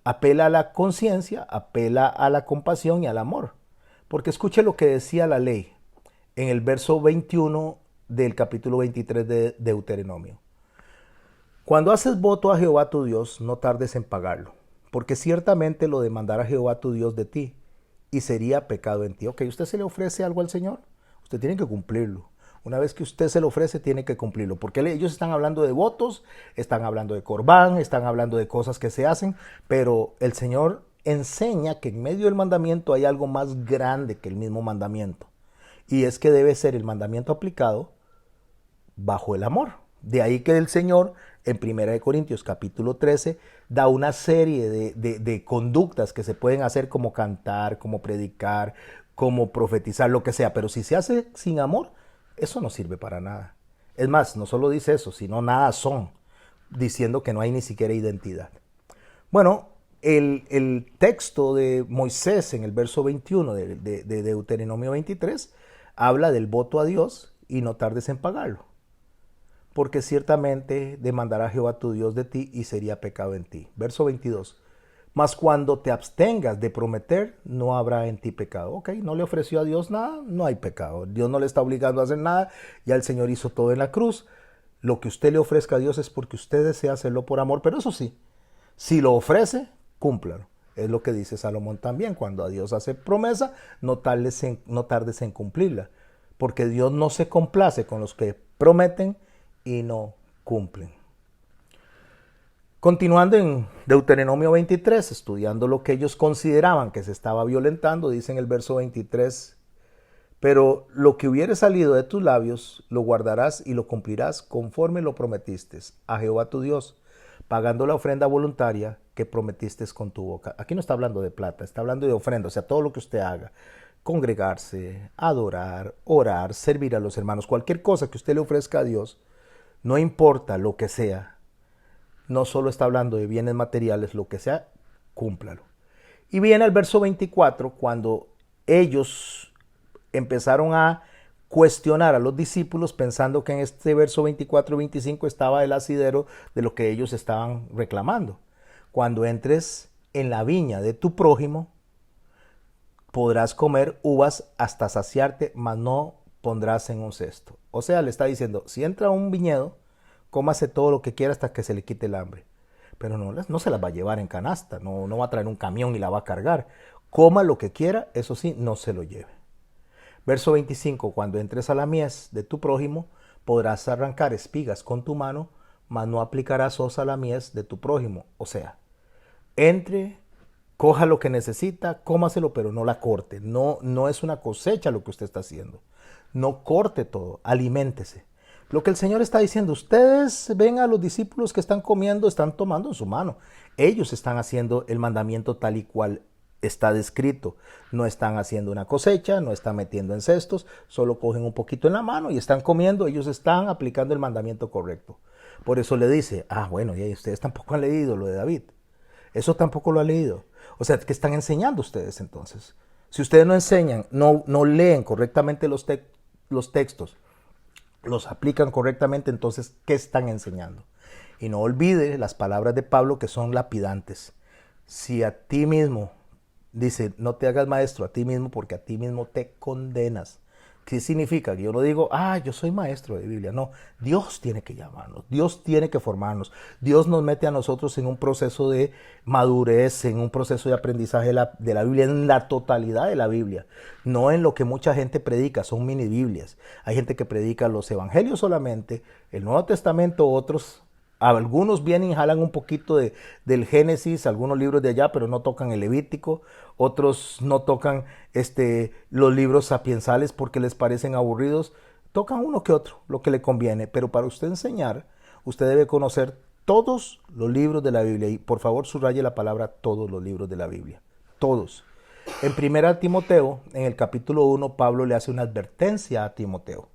apela a la conciencia, apela a la compasión y al amor. Porque escuche lo que decía la ley en el verso 21 del capítulo 23 de Deuteronomio. Cuando haces voto a Jehová tu Dios, no tardes en pagarlo, porque ciertamente lo demandará Jehová tu Dios de ti, y sería pecado en ti. Ok, usted se le ofrece algo al Señor, usted tiene que cumplirlo. Una vez que usted se lo ofrece, tiene que cumplirlo, porque ellos están hablando de votos, están hablando de corbán, están hablando de cosas que se hacen, pero el Señor enseña que en medio del mandamiento hay algo más grande que el mismo mandamiento, y es que debe ser el mandamiento aplicado bajo el amor. De ahí que el Señor en 1 Corintios capítulo 13 da una serie de conductas que se pueden hacer, como cantar, como predicar, como profetizar, lo que sea. Pero si se hace sin amor, eso no sirve para nada. Es más, no solo dice eso, sino nada son, diciendo que no hay ni siquiera identidad. Bueno, el texto de Moisés en el verso 21 de Deuteronomio 23 habla del voto a Dios y no tardes en pagarlo, porque ciertamente demandará Jehová tu Dios de ti y sería pecado en ti. Verso 22. Mas cuando te abstengas de prometer, no habrá en ti pecado. Ok, no le ofreció a Dios nada, no hay pecado. Dios no le está obligando a hacer nada, ya el Señor hizo todo en la cruz. Lo que usted le ofrezca a Dios es porque usted desea hacerlo por amor, pero eso sí, si lo ofrece, cúmplalo. Es lo que dice Salomón también, cuando a Dios hace promesa, no tardes en cumplirla, porque Dios no se complace con los que prometen y no cumplen. Continuando en Deuteronomio 23, estudiando lo que ellos consideraban que se estaba violentando, dice en el verso 23, pero lo que hubiere salido de tus labios, lo guardarás y lo cumplirás conforme lo prometiste a Jehová tu Dios, pagando la ofrenda voluntaria que prometiste con tu boca. Aquí no está hablando de plata, está hablando de ofrenda, o sea, todo lo que usted haga. Congregarse, adorar, orar, servir a los hermanos, cualquier cosa que usted le ofrezca a Dios, no importa lo que sea, no solo está hablando de bienes materiales, lo que sea, cúmplalo. Y viene el verso 24, cuando ellos empezaron a cuestionar a los discípulos, pensando que en este verso 24 y 25 estaba el asidero de lo que ellos estaban reclamando. Cuando entres en la viña de tu prójimo, podrás comer uvas hasta saciarte, mas no pondrás en un cesto. O sea, le está diciendo, si entra a un viñedo, cómase todo lo que quiera hasta que se le quite el hambre. Pero no se las va a llevar en canasta, no va a traer un camión y la va a cargar. Coma lo que quiera, eso sí, no se lo lleve. Verso 25, cuando entres a la mies de tu prójimo, podrás arrancar espigas con tu mano, mas no aplicarás hoz a la mies de tu prójimo. O sea, entre coja lo que necesita, cómaselo, pero no la corte. No, no es una cosecha lo que usted está haciendo. No corte todo, aliméntese. Lo que el Señor está diciendo, ustedes ven a los discípulos que están comiendo, están tomando en su mano. Ellos están haciendo el mandamiento tal y cual está descrito. No están haciendo una cosecha, no están metiendo en cestos, solo cogen un poquito en la mano y están comiendo. Ellos están aplicando el mandamiento correcto. Por eso le dice, bueno, y ustedes tampoco han leído lo de David. Eso tampoco lo han leído. O sea, ¿qué están enseñando ustedes entonces? Si ustedes no enseñan, no leen correctamente los textos, los aplican correctamente, entonces, ¿qué están enseñando? Y no olvide las palabras de Pablo que son lapidantes. Si a ti mismo, dice, no te hagas maestro a ti mismo porque a ti mismo te condenas. ¿Qué significa? Que yo no digo, yo soy maestro de Biblia. No, Dios tiene que llamarnos, Dios tiene que formarnos. Dios nos mete a nosotros en un proceso de madurez, en un proceso de aprendizaje de la Biblia, en la totalidad de la Biblia. No en lo que mucha gente predica, son mini Biblias. Hay gente que predica los evangelios solamente, el Nuevo Testamento, otros. Algunos vienen y jalan un poquito del Génesis, algunos libros de allá, pero no tocan el Levítico. Otros no tocan los libros sapiensales porque les parecen aburridos. Tocan uno que otro, lo que le conviene. Pero para usted enseñar, usted debe conocer todos los libros de la Biblia. Y por favor subraye la palabra todos los libros de la Biblia. Todos. En 1 Timoteo, en el capítulo 1, Pablo le hace una advertencia a Timoteo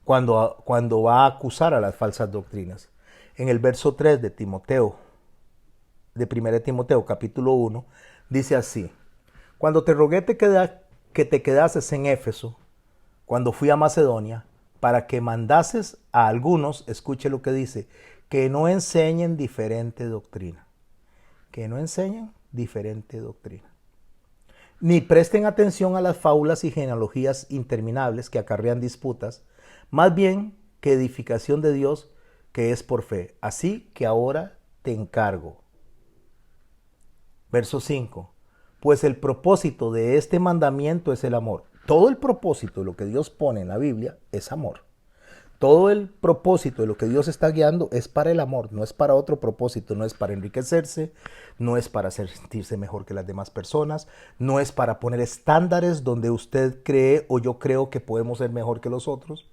cuando va a acusar a las falsas doctrinas. En el verso 3 de Timoteo, de 1 Timoteo capítulo 1, dice así: cuando te rogué que te quedases en Éfeso, cuando fui a Macedonia, para que mandases a algunos, escuche lo que dice, que no enseñen diferente doctrina. Que no enseñen diferente doctrina. Ni presten atención a las fábulas y genealogías interminables que acarrean disputas, más bien que edificación de Dios que es por fe. Así que ahora te encargo. Verso 5. Pues el propósito de este mandamiento es el amor. Todo el propósito de lo que Dios pone en la Biblia es amor. Todo el propósito de lo que Dios está guiando es para el amor, no es para otro propósito, no es para enriquecerse, no es para sentirse mejor que las demás personas, no es para poner estándares donde usted cree o yo creo que podemos ser mejor que los otros.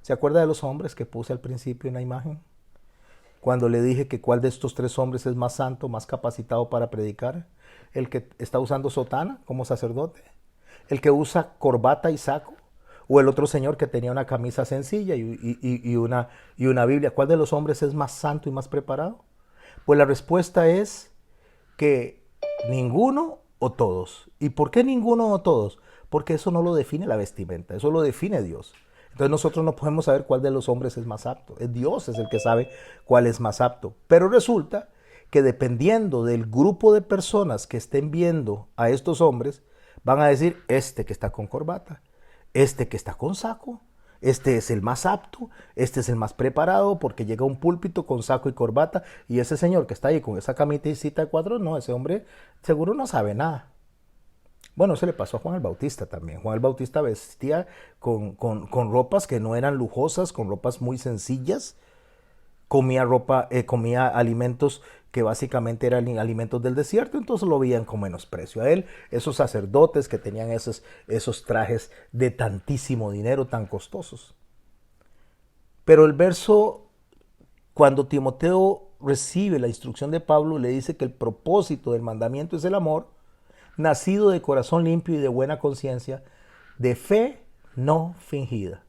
¿Se acuerda de los hombres que puse al principio en la imagen? Cuando le dije que cuál de estos tres hombres es más santo, más capacitado para predicar. El que está usando sotana como sacerdote. El que usa corbata y saco. O el otro señor que tenía una camisa sencilla y una Biblia. ¿Cuál de los hombres es más santo y más preparado? Pues la respuesta es que ninguno o todos. ¿Y por qué ninguno o todos? Porque eso no lo define la vestimenta, eso lo define Dios. Entonces nosotros no podemos saber cuál de los hombres es más apto. Es Dios es el que sabe cuál es más apto. Pero resulta que dependiendo del grupo de personas que estén viendo a estos hombres, van a decir, este que está con corbata, este que está con saco, este es el más apto, este es el más preparado porque llega a un púlpito con saco y corbata y ese señor que está ahí con esa camisita de cuadros, no, ese hombre seguro no sabe nada. Bueno, se le pasó a Juan el Bautista también. Juan el Bautista vestía con ropas que no eran lujosas, con ropas muy sencillas. Comía alimentos que básicamente eran alimentos del desierto, entonces lo veían con menosprecio a él. Esos sacerdotes que tenían esos trajes de tantísimo dinero, tan costosos. Pero el verso, cuando Timoteo recibe la instrucción de Pablo, le dice que el propósito del mandamiento es el amor, nacido de corazón limpio y de buena conciencia, de fe no fingida.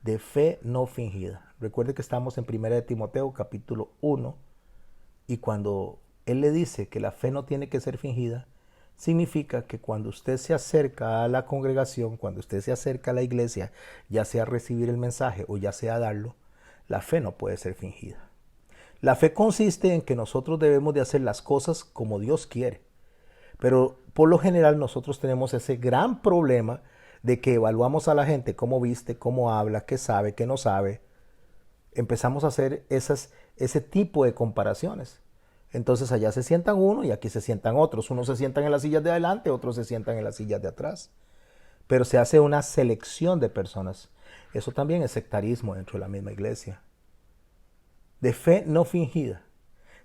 De fe no fingida. Recuerde que estamos en 1 Timoteo capítulo 1 y cuando él le dice que la fe no tiene que ser fingida, significa que cuando usted se acerca a la congregación, cuando usted se acerca a la iglesia, ya sea a recibir el mensaje o ya sea a darlo, la fe no puede ser fingida. La fe consiste en que nosotros debemos de hacer las cosas como Dios quiere. Pero por lo general nosotros tenemos ese gran problema de que evaluamos a la gente cómo viste, cómo habla, qué sabe, qué no sabe. Empezamos a hacer ese tipo de comparaciones. Entonces allá se sientan uno y aquí se sientan otros. Unos se sientan en las sillas de adelante, otros se sientan en las sillas de atrás. Pero se hace una selección de personas. Eso también es sectarismo dentro de la misma iglesia. De fe no fingida,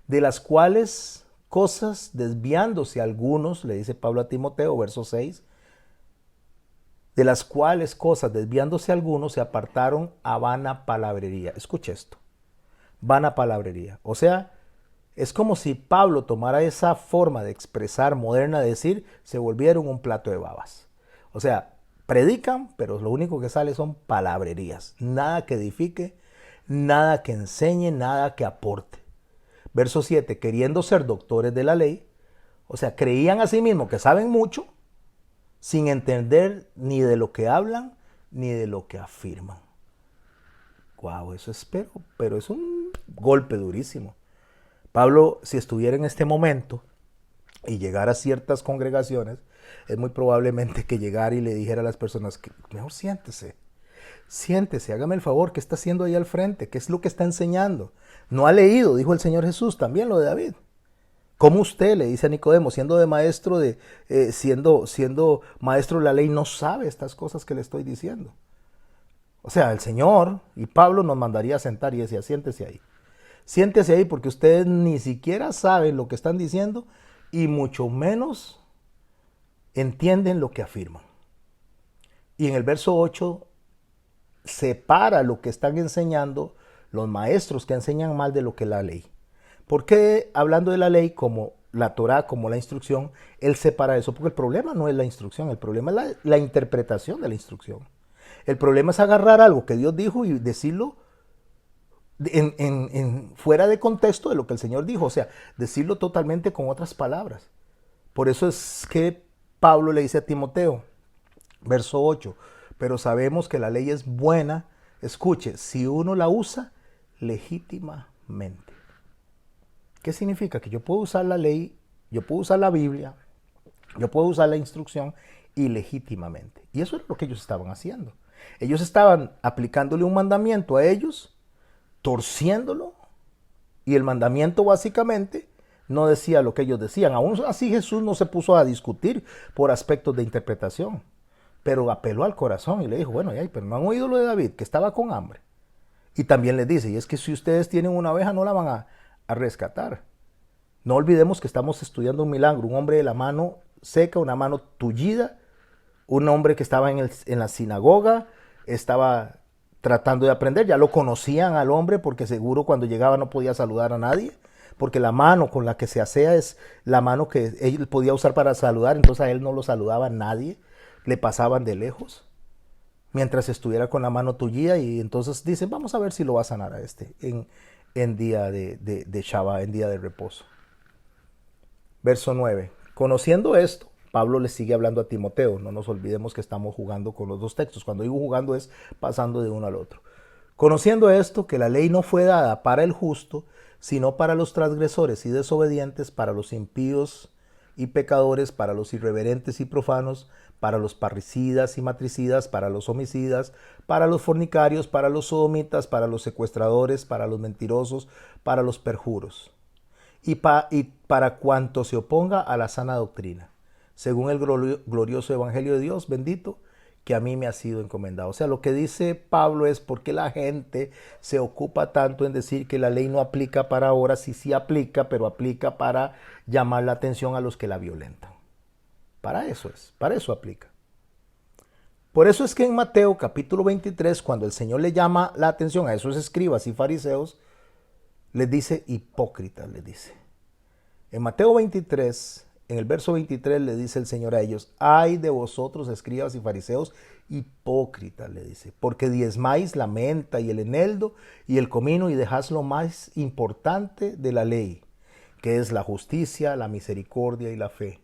de las cuales cosas desviándose algunos, le dice Pablo a Timoteo, verso 6, de las cuales cosas desviándose algunos se apartaron a vana palabrería. Escuche esto, vana palabrería. O sea, es como si Pablo tomara esa forma de expresar moderna, de decir, se volvieron un plato de babas. O sea, predican, pero lo único que sale son palabrerías. Nada que edifique, nada que enseñe, nada que aporte. Verso 7, queriendo ser doctores de la ley, o sea, creían a sí mismos que saben mucho, sin entender ni de lo que hablan, ni de lo que afirman. Wow, eso es, pero es un golpe durísimo. Pablo, si estuviera en este momento y llegara a ciertas congregaciones, es muy probablemente que llegara y le dijera a las personas que mejor siéntese, hágame el favor, ¿qué está haciendo ahí al frente? ¿Qué es lo que está enseñando? No ha leído, dijo el Señor Jesús, también lo de David. ¿Cómo usted, le dice a Nicodemo, siendo maestro de la ley, no sabe estas cosas que le estoy diciendo? O sea, el Señor y Pablo nos mandaría a sentar y decía, siéntese ahí. Siéntese ahí porque ustedes ni siquiera saben lo que están diciendo y mucho menos entienden lo que afirman. Y en el verso 8 separa lo que están enseñando los maestros que enseñan mal de lo que es la ley. ¿Por qué hablando de la ley como la Torá, como la instrucción, él separa eso? Porque el problema no es la instrucción, el problema es la interpretación de la instrucción. El problema es agarrar algo que Dios dijo y decirlo fuera de contexto de lo que el Señor dijo, o sea, decirlo totalmente con otras palabras. Por eso es que Pablo le dice a Timoteo, verso 8, pero sabemos que la ley es buena, escuche, si uno la usa legítimamente. ¿Qué significa? Que yo puedo usar la ley, yo puedo usar la Biblia, yo puedo usar la instrucción ilegítimamente. Y eso es lo que ellos estaban haciendo. Ellos estaban aplicándole un mandamiento a ellos, torciéndolo, y el mandamiento básicamente no decía lo que ellos decían. Aún así Jesús no se puso a discutir por aspectos de interpretación, pero apeló al corazón y le dijo, bueno, pero no han oído lo de David, que estaba con hambre. Y también les dice, y es que si ustedes tienen una oveja no la van a rescatar. No olvidemos que estamos estudiando un milagro, un hombre de la mano seca, una mano tullida, un hombre que estaba en la sinagoga, estaba tratando de aprender, ya lo conocían al hombre porque seguro cuando llegaba no podía saludar a nadie, porque la mano con la que se asea es la mano que él podía usar para saludar, entonces a él no lo saludaba nadie, le pasaban de lejos, mientras estuviera con la mano tullida, y entonces dicen, vamos a ver si lo va a sanar a este en día de Shabbat, en día de reposo. Verso 9. Conociendo esto, Pablo le sigue hablando a Timoteo. No nos olvidemos que estamos jugando con los dos textos. Cuando digo jugando es pasando de uno al otro. Conociendo esto, que la ley no fue dada para el justo, sino para los transgresores y desobedientes, para los impíos y pecadores, para los irreverentes y profanos, para los parricidas y matricidas, para los homicidas, para los fornicarios, para los sodomitas, para los secuestradores, para los mentirosos, para los perjuros, y para cuanto se oponga a la sana doctrina, según el glorioso evangelio de Dios, bendito, que a mí me ha sido encomendado. O sea, lo que dice Pablo es por qué la gente se ocupa tanto en decir que la ley no aplica para ahora, sí aplica, pero aplica para llamar la atención a los que la violentan. Para eso aplica. Por eso es que en Mateo capítulo 23, cuando el Señor le llama la atención a esos escribas y fariseos, les dice hipócritas, les dice. En Mateo 23, en el verso 23 le dice el Señor a ellos, ay de vosotros escribas y fariseos, hipócritas, le dice, porque diezmáis la menta y el eneldo y el comino y dejáis lo más importante de la ley, que es la justicia, la misericordia y la fe.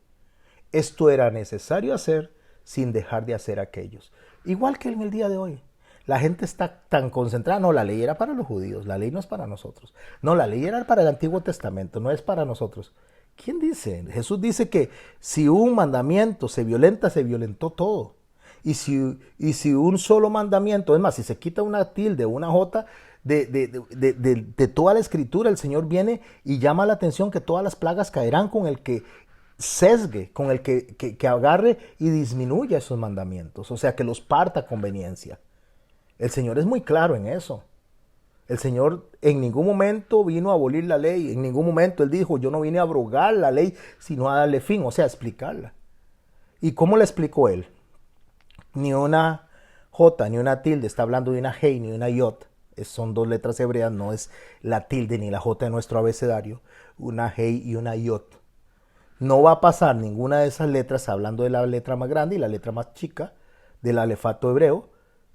Esto era necesario hacer sin dejar de hacer aquellos. Igual que en el día de hoy. La gente está tan concentrada. No, la ley era para los judíos. La ley no es para nosotros. No, la ley era para el Antiguo Testamento. No es para nosotros. ¿Quién dice? Jesús dice que si un mandamiento se violenta, se violentó todo. Y si un solo mandamiento, es más, si se quita una tilde, una jota de toda la escritura, el Señor viene y llama la atención que todas las plagas caerán con el que sesgue, con el que agarre y disminuya esos mandamientos, o sea, que los parta a conveniencia. El Señor es muy claro en eso. El Señor en ningún momento vino a abolir la ley, en ningún momento Él dijo, yo no vine a abrogar la ley, sino a darle fin, o sea, a explicarla. ¿Y cómo la explicó Él? Ni una J, ni una tilde, está hablando de una G ni una Yot. Son dos letras hebreas, no es la tilde ni la J de nuestro abecedario, una G y una Yot. No va a pasar ninguna de esas letras, hablando de la letra más grande y la letra más chica del alefato hebreo.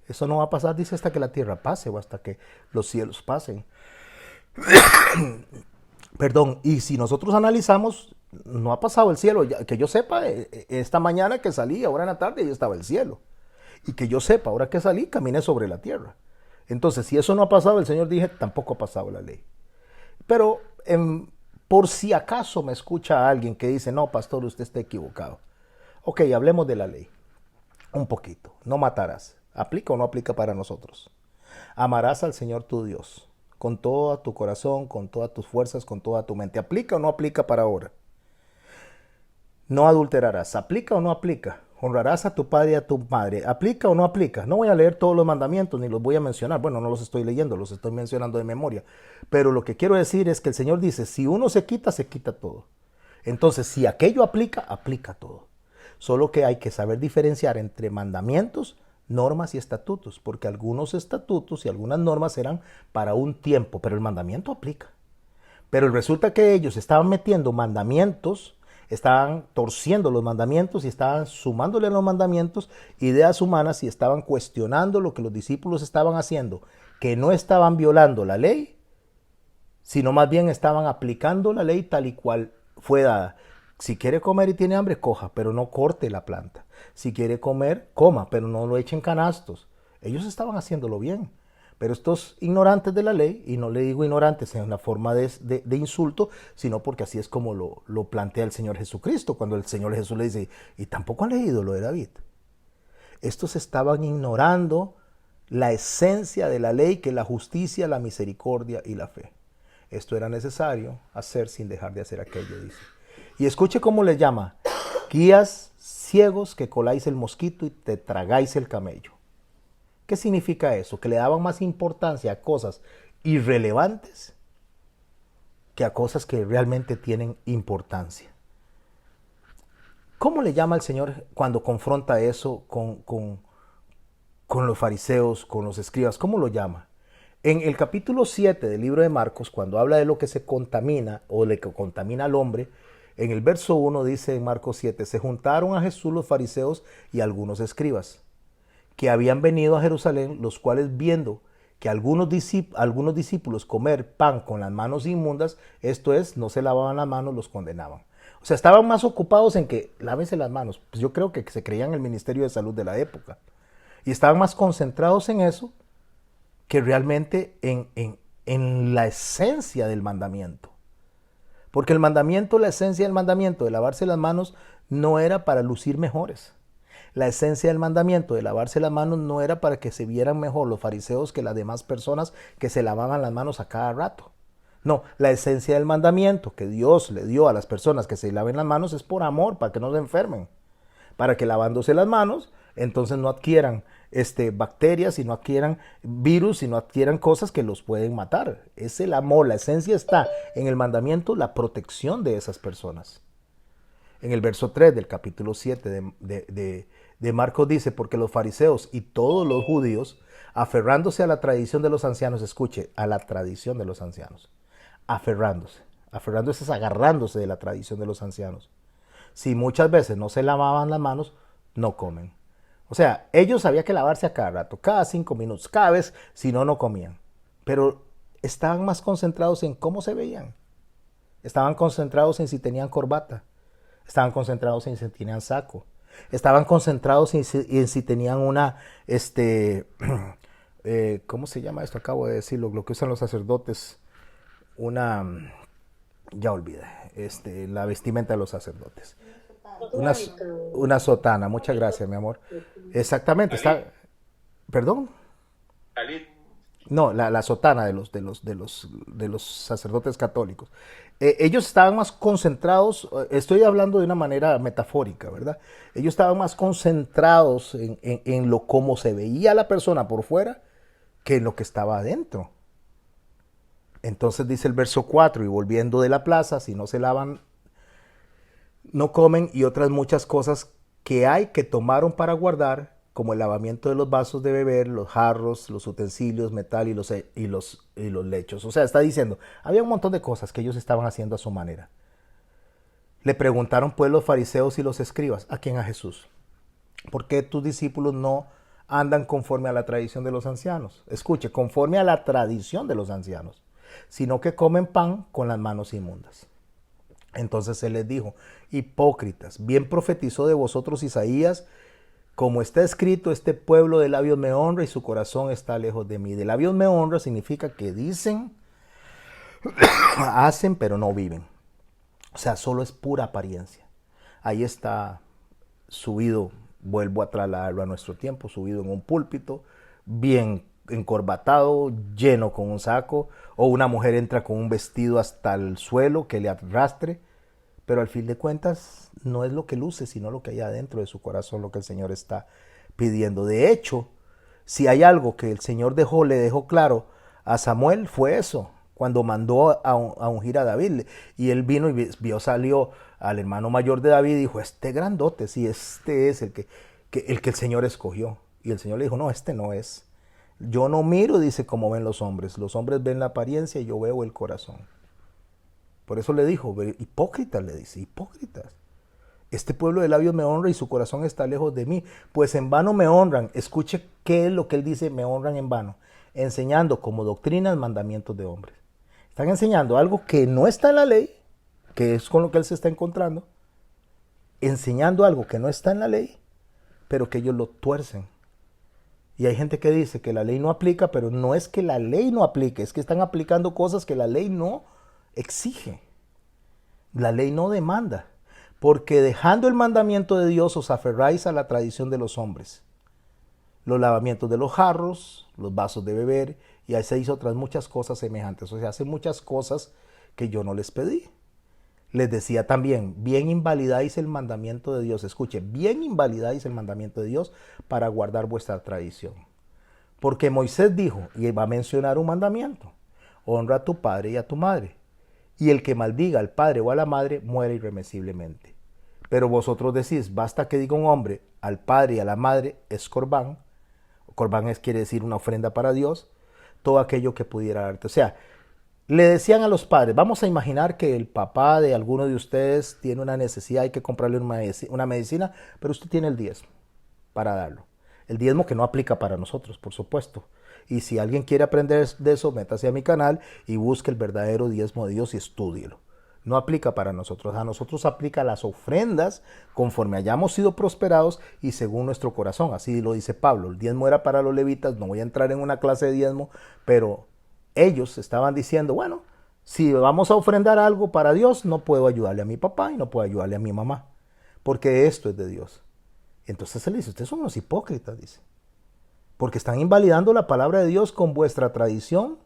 Eso no va a pasar, dice, hasta que la tierra pase o hasta que los cielos pasen. Perdón, y si nosotros analizamos, no ha pasado el cielo. Que yo sepa, esta mañana que salí, ahora en la tarde, ya estaba el cielo. Y que yo sepa, ahora que salí, caminé sobre la tierra. Entonces, si eso no ha pasado, el Señor dije, tampoco ha pasado la ley. Pero por si acaso me escucha alguien que dice, no, pastor, usted está equivocado. Ok, hablemos de la ley. Un poquito. No matarás. ¿Aplica o no aplica para nosotros? Amarás al Señor tu Dios con todo tu corazón, con todas tus fuerzas, con toda tu mente. ¿Aplica o no aplica para ahora? No adulterarás. ¿Aplica o no aplica? Honrarás a tu padre y a tu madre. ¿Aplica o no aplica? No voy a leer todos los mandamientos ni los voy a mencionar. Bueno, no los estoy leyendo, los estoy mencionando de memoria. Pero lo que quiero decir es que el Señor dice, si uno se quita todo. Entonces, si aquello aplica, aplica todo. Solo que hay que saber diferenciar entre mandamientos, normas y estatutos, porque algunos estatutos y algunas normas eran para un tiempo, pero el mandamiento aplica. Pero resulta que ellos estaban metiendo mandamientos, estaban torciendo los mandamientos y estaban sumándole a los mandamientos ideas humanas y estaban cuestionando lo que los discípulos estaban haciendo, que no estaban violando la ley, sino más bien estaban aplicando la ley tal y cual fue dada. Si quiere comer y tiene hambre, coja, pero no corte la planta. Si quiere comer, coma, pero no lo echen canastos. Ellos estaban haciéndolo bien. Pero estos ignorantes de la ley, y no le digo ignorantes en una forma de insulto, sino porque así es como lo plantea el Señor Jesucristo, cuando el Señor Jesús le dice, y tampoco han leído lo de David. Estos estaban ignorando la esencia de la ley, que es la justicia, la misericordia y la fe. Esto era necesario hacer sin dejar de hacer aquello, dice. Y escuche cómo le llama, guías ciegos que coláis el mosquito y te tragáis el camello. ¿Qué significa eso? Que le daban más importancia a cosas irrelevantes que a cosas que realmente tienen importancia. ¿Cómo le llama el Señor cuando confronta eso con los fariseos, con los escribas? ¿Cómo lo llama? En el capítulo 7 del libro de Marcos, cuando habla de lo que se contamina o de lo que contamina al hombre, en el verso 1 dice en Marcos 7, se juntaron a Jesús los fariseos y algunos escribas, que habían venido a Jerusalén, los cuales viendo que algunos discípulos comer pan con las manos inmundas, esto es, no se lavaban las manos, los condenaban. O sea, estaban más ocupados en que lávense las manos. Pues yo creo que se creían el Ministerio de Salud de la época. Y estaban más concentrados en eso que realmente en la esencia del mandamiento. Porque el mandamiento, la esencia del mandamiento de lavarse las manos no era para lucir mejores. La esencia del mandamiento de lavarse las manos no era para que se vieran mejor los fariseos que las demás personas que se lavaban las manos a cada rato. No, la esencia del mandamiento que Dios le dio a las personas que se laven las manos es por amor, para que no se enfermen. Para que lavándose las manos, entonces no adquieran bacterias y no adquieran virus y no adquieran cosas que los pueden matar. Es el amor, la esencia está en el mandamiento, la protección de esas personas. En el verso 3 del capítulo 7 de Marcos dice, porque los fariseos y todos los judíos, aferrándose a la tradición de los ancianos, escuche, a la tradición de los ancianos, aferrándose es agarrándose de la tradición de los ancianos. Si muchas veces no se lavaban las manos, no comen. O sea, ellos había que lavarse a cada rato, cada 5 minutos, cada vez, si no, no comían. Pero estaban más concentrados en cómo se veían. Estaban concentrados en si tenían corbata. Estaban concentrados en si tenían saco. Estaban concentrados en si tenían una, ¿cómo se llama esto? Acabo de decirlo, lo que usan los sacerdotes, ya olvidé, la vestimenta de los sacerdotes. Una, una sotana, muchas gracias, mi amor. Exactamente, está, ¿perdón? No, la sotana de los sacerdotes católicos. Ellos estaban más concentrados, estoy hablando de una manera metafórica, ¿verdad? Ellos estaban más concentrados en lo cómo se veía la persona por fuera que en lo que estaba adentro. Entonces dice el verso 4, y volviendo de la plaza, si no se lavan, no comen, y otras muchas cosas que hay que tomaron para guardar, como el lavamiento de los vasos de beber, los jarros, los utensilios, metal y los lechos. O sea, está diciendo, había un montón de cosas que ellos estaban haciendo a su manera. Le preguntaron pues los fariseos y los escribas, ¿a quién? A Jesús. ¿Por qué tus discípulos no andan conforme a la tradición de los ancianos? Escuche, conforme a la tradición de los ancianos, sino que comen pan con las manos inmundas. Entonces él les dijo, hipócritas, bien profetizó de vosotros Isaías, como está escrito, este pueblo de labios me honra y su corazón está lejos de mí. De labios me honra significa que dicen, hacen, pero no viven. O sea, solo es pura apariencia. Ahí está subido, vuelvo a trasladarlo a nuestro tiempo, subido en un púlpito, bien encorbatado, lleno con un saco, o una mujer entra con un vestido hasta el suelo que le arrastre, pero al fin de cuentas no es lo que luce, sino lo que hay adentro de su corazón, lo que el Señor está pidiendo. De hecho, si hay algo que el Señor le dejó claro a Samuel, fue eso, cuando mandó a ungir a David. Y él vino y salió al hermano mayor de David y dijo, este grandote, sí, este es el que el Señor escogió. Y el Señor le dijo, no, este no es. Yo no miro, dice, como ven los hombres ven la apariencia y yo veo el corazón. Por eso le dijo, hipócritas, le dice, hipócritas. Este pueblo de labios me honra y su corazón está lejos de mí. Pues en vano me honran. Escuche qué es lo que él dice, me honran en vano. Enseñando como doctrinas mandamientos de hombres. Están enseñando algo que no está en la ley, que es con lo que él se está encontrando. Enseñando algo que no está en la ley, pero que ellos lo tuercen. Y hay gente que dice que la ley no aplica, pero no es que la ley no aplique, es que están aplicando cosas que la ley no exige. La ley no demanda. Porque dejando el mandamiento de Dios os aferráis a la tradición de los hombres. Los lavamientos de los jarros, los vasos de beber, y hacéis otras muchas cosas semejantes. O sea, hacen muchas cosas que yo no les pedí. Les decía también, bien invalidáis el mandamiento de Dios. Escuche, bien invalidáis el mandamiento de Dios para guardar vuestra tradición. Porque Moisés dijo, y va a mencionar un mandamiento, honra a tu padre y a tu madre. Y el que maldiga al padre o a la madre muere irremisiblemente. Pero vosotros decís, basta que diga un hombre al padre y a la madre es corbán. Corbán quiere decir una ofrenda para Dios, todo aquello que pudiera darte. O sea, le decían a los padres, vamos a imaginar que el papá de alguno de ustedes tiene una necesidad, hay que comprarle una medicina, pero usted tiene el diezmo para darlo. El diezmo que no aplica para nosotros, por supuesto. Y si alguien quiere aprender de eso, métase a mi canal y busque el verdadero diezmo de Dios y estúdielo. No aplica para nosotros. A nosotros aplica las ofrendas conforme hayamos sido prosperados y según nuestro corazón. Así lo dice Pablo. El diezmo era para los levitas. No voy a entrar en una clase de diezmo, pero ellos estaban diciendo, bueno, si vamos a ofrendar algo para Dios, no puedo ayudarle a mi papá y no puedo ayudarle a mi mamá, porque esto es de Dios. Entonces él dice, ustedes son unos hipócritas, dice, porque están invalidando la palabra de Dios con vuestra tradición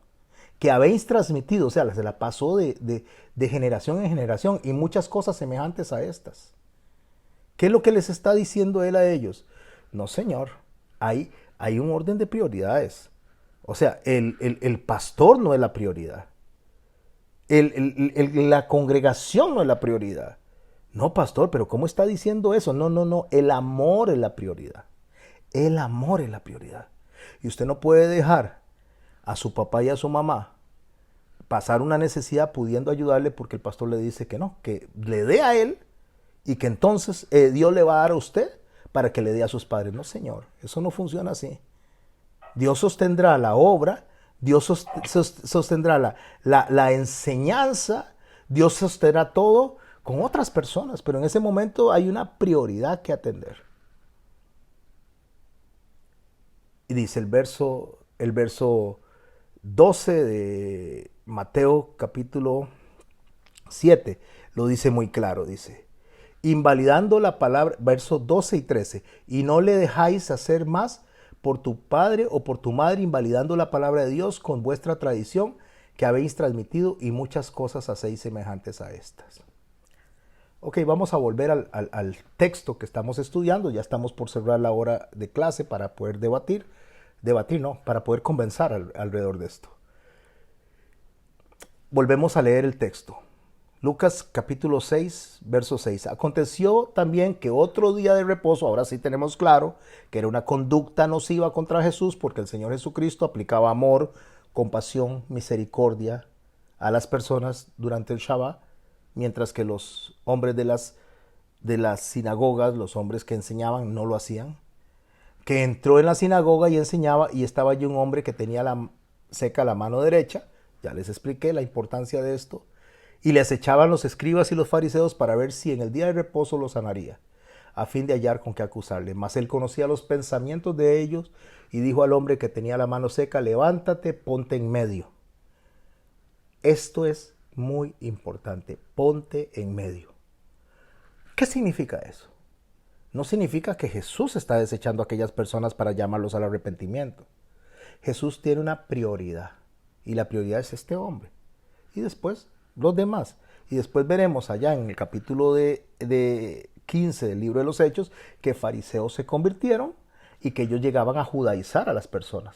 que habéis transmitido, o sea, se la pasó de generación en generación y muchas cosas semejantes a estas. ¿Qué es lo que les está diciendo él a ellos? No, señor, hay un orden de prioridades. O sea, el pastor no es la prioridad. La congregación no es la prioridad. No, pastor, pero ¿cómo está diciendo eso? No, el amor es la prioridad. El amor es la prioridad. Y usted no puede dejar a su papá y a su mamá pasar una necesidad pudiendo ayudarle porque el pastor le dice que no, que le dé a él y que entonces Dios le va a dar a usted para que le dé a sus padres. No, señor, eso no funciona así. Dios sostendrá la obra, Dios sostendrá la enseñanza, Dios sostendrá todo con otras personas, pero en ese momento hay una prioridad que atender. Y dice el verso 12 de Mateo capítulo 7, lo dice muy claro, dice, invalidando la palabra, versos 12 y 13, y no le dejáis hacer más por tu padre o por tu madre, invalidando la palabra de Dios con vuestra tradición que habéis transmitido y muchas cosas hacéis semejantes a estas. Ok, vamos a volver al texto que estamos estudiando, ya estamos por cerrar la hora de clase para poder para poder conversar alrededor de esto. Volvemos a leer el texto. Lucas capítulo 6, verso 6. Aconteció también que otro día de reposo, ahora sí tenemos claro que era una conducta nociva contra Jesús, porque el Señor Jesucristo aplicaba amor, compasión, misericordia a las personas durante el Shabbat, mientras que los hombres de las sinagogas, los hombres que enseñaban, no lo hacían. Que entró en la sinagoga y enseñaba, y estaba allí un hombre que tenía seca la mano derecha. Ya les expliqué la importancia de esto. Y les echaban los escribas y los fariseos para ver si en el día de reposo lo sanaría, a fin de hallar con qué acusarle. Mas él conocía los pensamientos de ellos y dijo al hombre que tenía la mano seca: levántate, ponte en medio. Esto es muy importante, ponte en medio. ¿Qué significa eso? No significa que Jesús está desechando a aquellas personas para llamarlos al arrepentimiento. Jesús tiene una prioridad, y la prioridad es este hombre. Y después los demás. Y después veremos allá en el capítulo de 15 del libro de los Hechos que fariseos se convirtieron y que ellos llegaban a judaizar a las personas.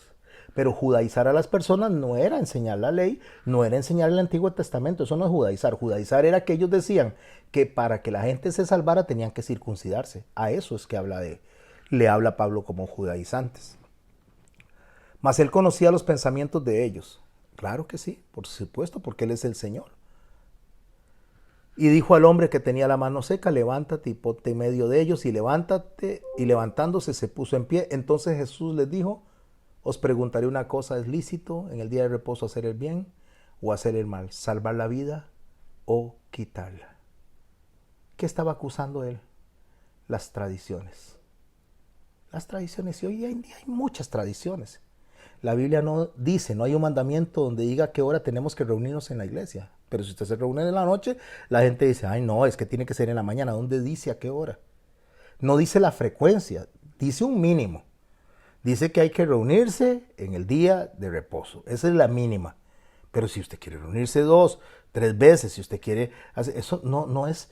Pero judaizar a las personas no era enseñar la ley, no era enseñar el Antiguo Testamento, eso no es judaizar. Judaizar era que ellos decían que para que la gente se salvara tenían que circuncidarse. A eso es que le habla Pablo como judaizantes. Mas él conocía los pensamientos de ellos. Claro que sí, por supuesto, porque él es el Señor. Y dijo al hombre que tenía la mano seca: levántate y ponte en medio de ellos. Y levántate, y levantándose se puso en pie. Entonces Jesús les dijo: os preguntaré una cosa, ¿es lícito en el día de reposo hacer el bien o hacer el mal? ¿Salvar la vida o quitarla? ¿Qué estaba acusando él? Las tradiciones. Las tradiciones, y hoy en día hay muchas tradiciones. La Biblia no dice, no hay un mandamiento donde diga qué hora tenemos que reunirnos en la iglesia. Pero si usted se reúne en la noche, la gente dice: ay no, es que tiene que ser en la mañana. ¿Dónde dice a qué hora? No dice la frecuencia, dice un mínimo. Dice que hay que reunirse en el día de reposo. Esa es la mínima. Pero si usted quiere reunirse 2, 3 veces, si usted quiere hacer, eso no es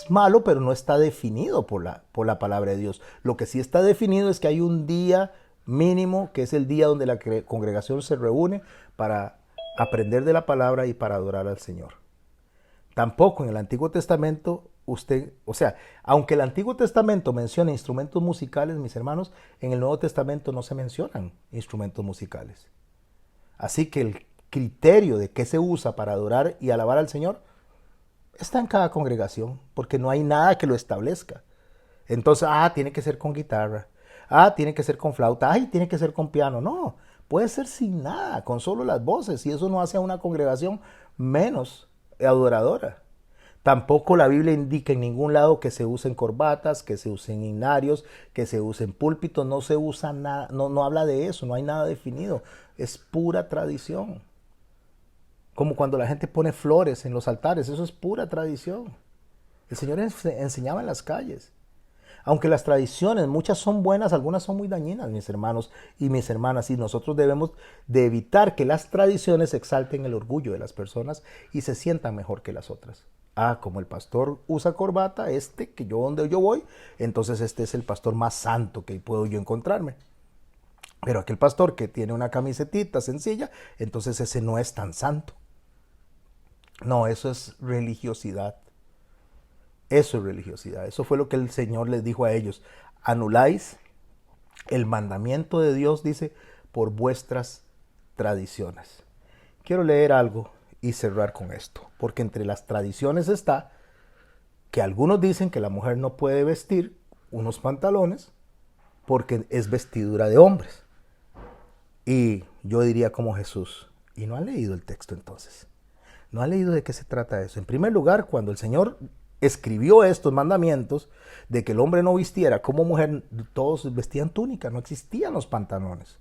malo, pero no está definido por la palabra de Dios. Lo que sí está definido es que hay un día mínimo, que es el día donde la congregación se reúne para aprender de la palabra y para adorar al Señor. Tampoco en el Antiguo Testamento aunque el Antiguo Testamento menciona instrumentos musicales, mis hermanos, en el Nuevo Testamento no se mencionan instrumentos musicales. Así que el criterio de qué se usa para adorar y alabar al Señor está en cada congregación, porque no hay nada que lo establezca. Entonces, tiene que ser con guitarra, tiene que ser con flauta, tiene que ser con piano. No, puede ser sin nada, con solo las voces, y eso no hace a una congregación menos adoradora. Tampoco la Biblia indica en ningún lado que se usen corbatas, que se usen himnarios, que se usen púlpitos. No se usa nada, no habla de eso, no hay nada definido. Es pura tradición. Como cuando la gente pone flores en los altares, eso es pura tradición. El Señor enseñaba en las calles. Aunque las tradiciones, muchas son buenas, algunas son muy dañinas, mis hermanos y mis hermanas, y nosotros debemos de evitar que las tradiciones exalten el orgullo de las personas y se sientan mejor que las otras. Como el pastor usa corbata, donde yo voy, entonces este es el pastor más santo que puedo yo encontrarme. Pero aquel pastor que tiene una camisetita sencilla, entonces ese no es tan santo. No, eso es religiosidad. Eso es religiosidad. Eso fue lo que el Señor les dijo a ellos. Anuláis el mandamiento de Dios, dice, por vuestras tradiciones. Quiero leer algo y cerrar con esto, porque entre las tradiciones está que algunos dicen que la mujer no puede vestir unos pantalones porque es vestidura de hombres. Y yo diría como Jesús: ¿y no ha leído el texto entonces? ¿No ha leído de qué se trata eso? En primer lugar, cuando el Señor escribió estos mandamientos de que el hombre no vistiera como mujer, todos vestían túnica, no existían los pantalones.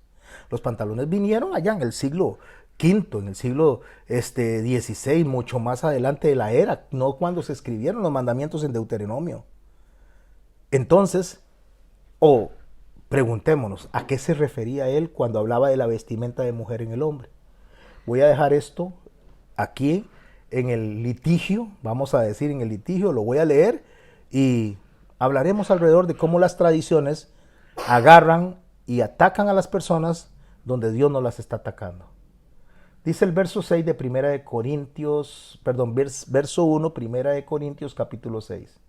Los pantalones vinieron allá en el siglo V, en el siglo XVI, mucho más adelante de la era, no cuando se escribieron los mandamientos en Deuteronomio. Entonces, preguntémonos, ¿a qué se refería él cuando hablaba de la vestimenta de mujer en el hombre? Voy a dejar esto aquí en el litigio, vamos a decir en el litigio, lo voy a leer y hablaremos alrededor de cómo las tradiciones agarran y atacan a las personas donde Dios no las está atacando. Dice el verso 6 de Primera de Corintios, perdón, verso 1, Primera de Corintios capítulo 6.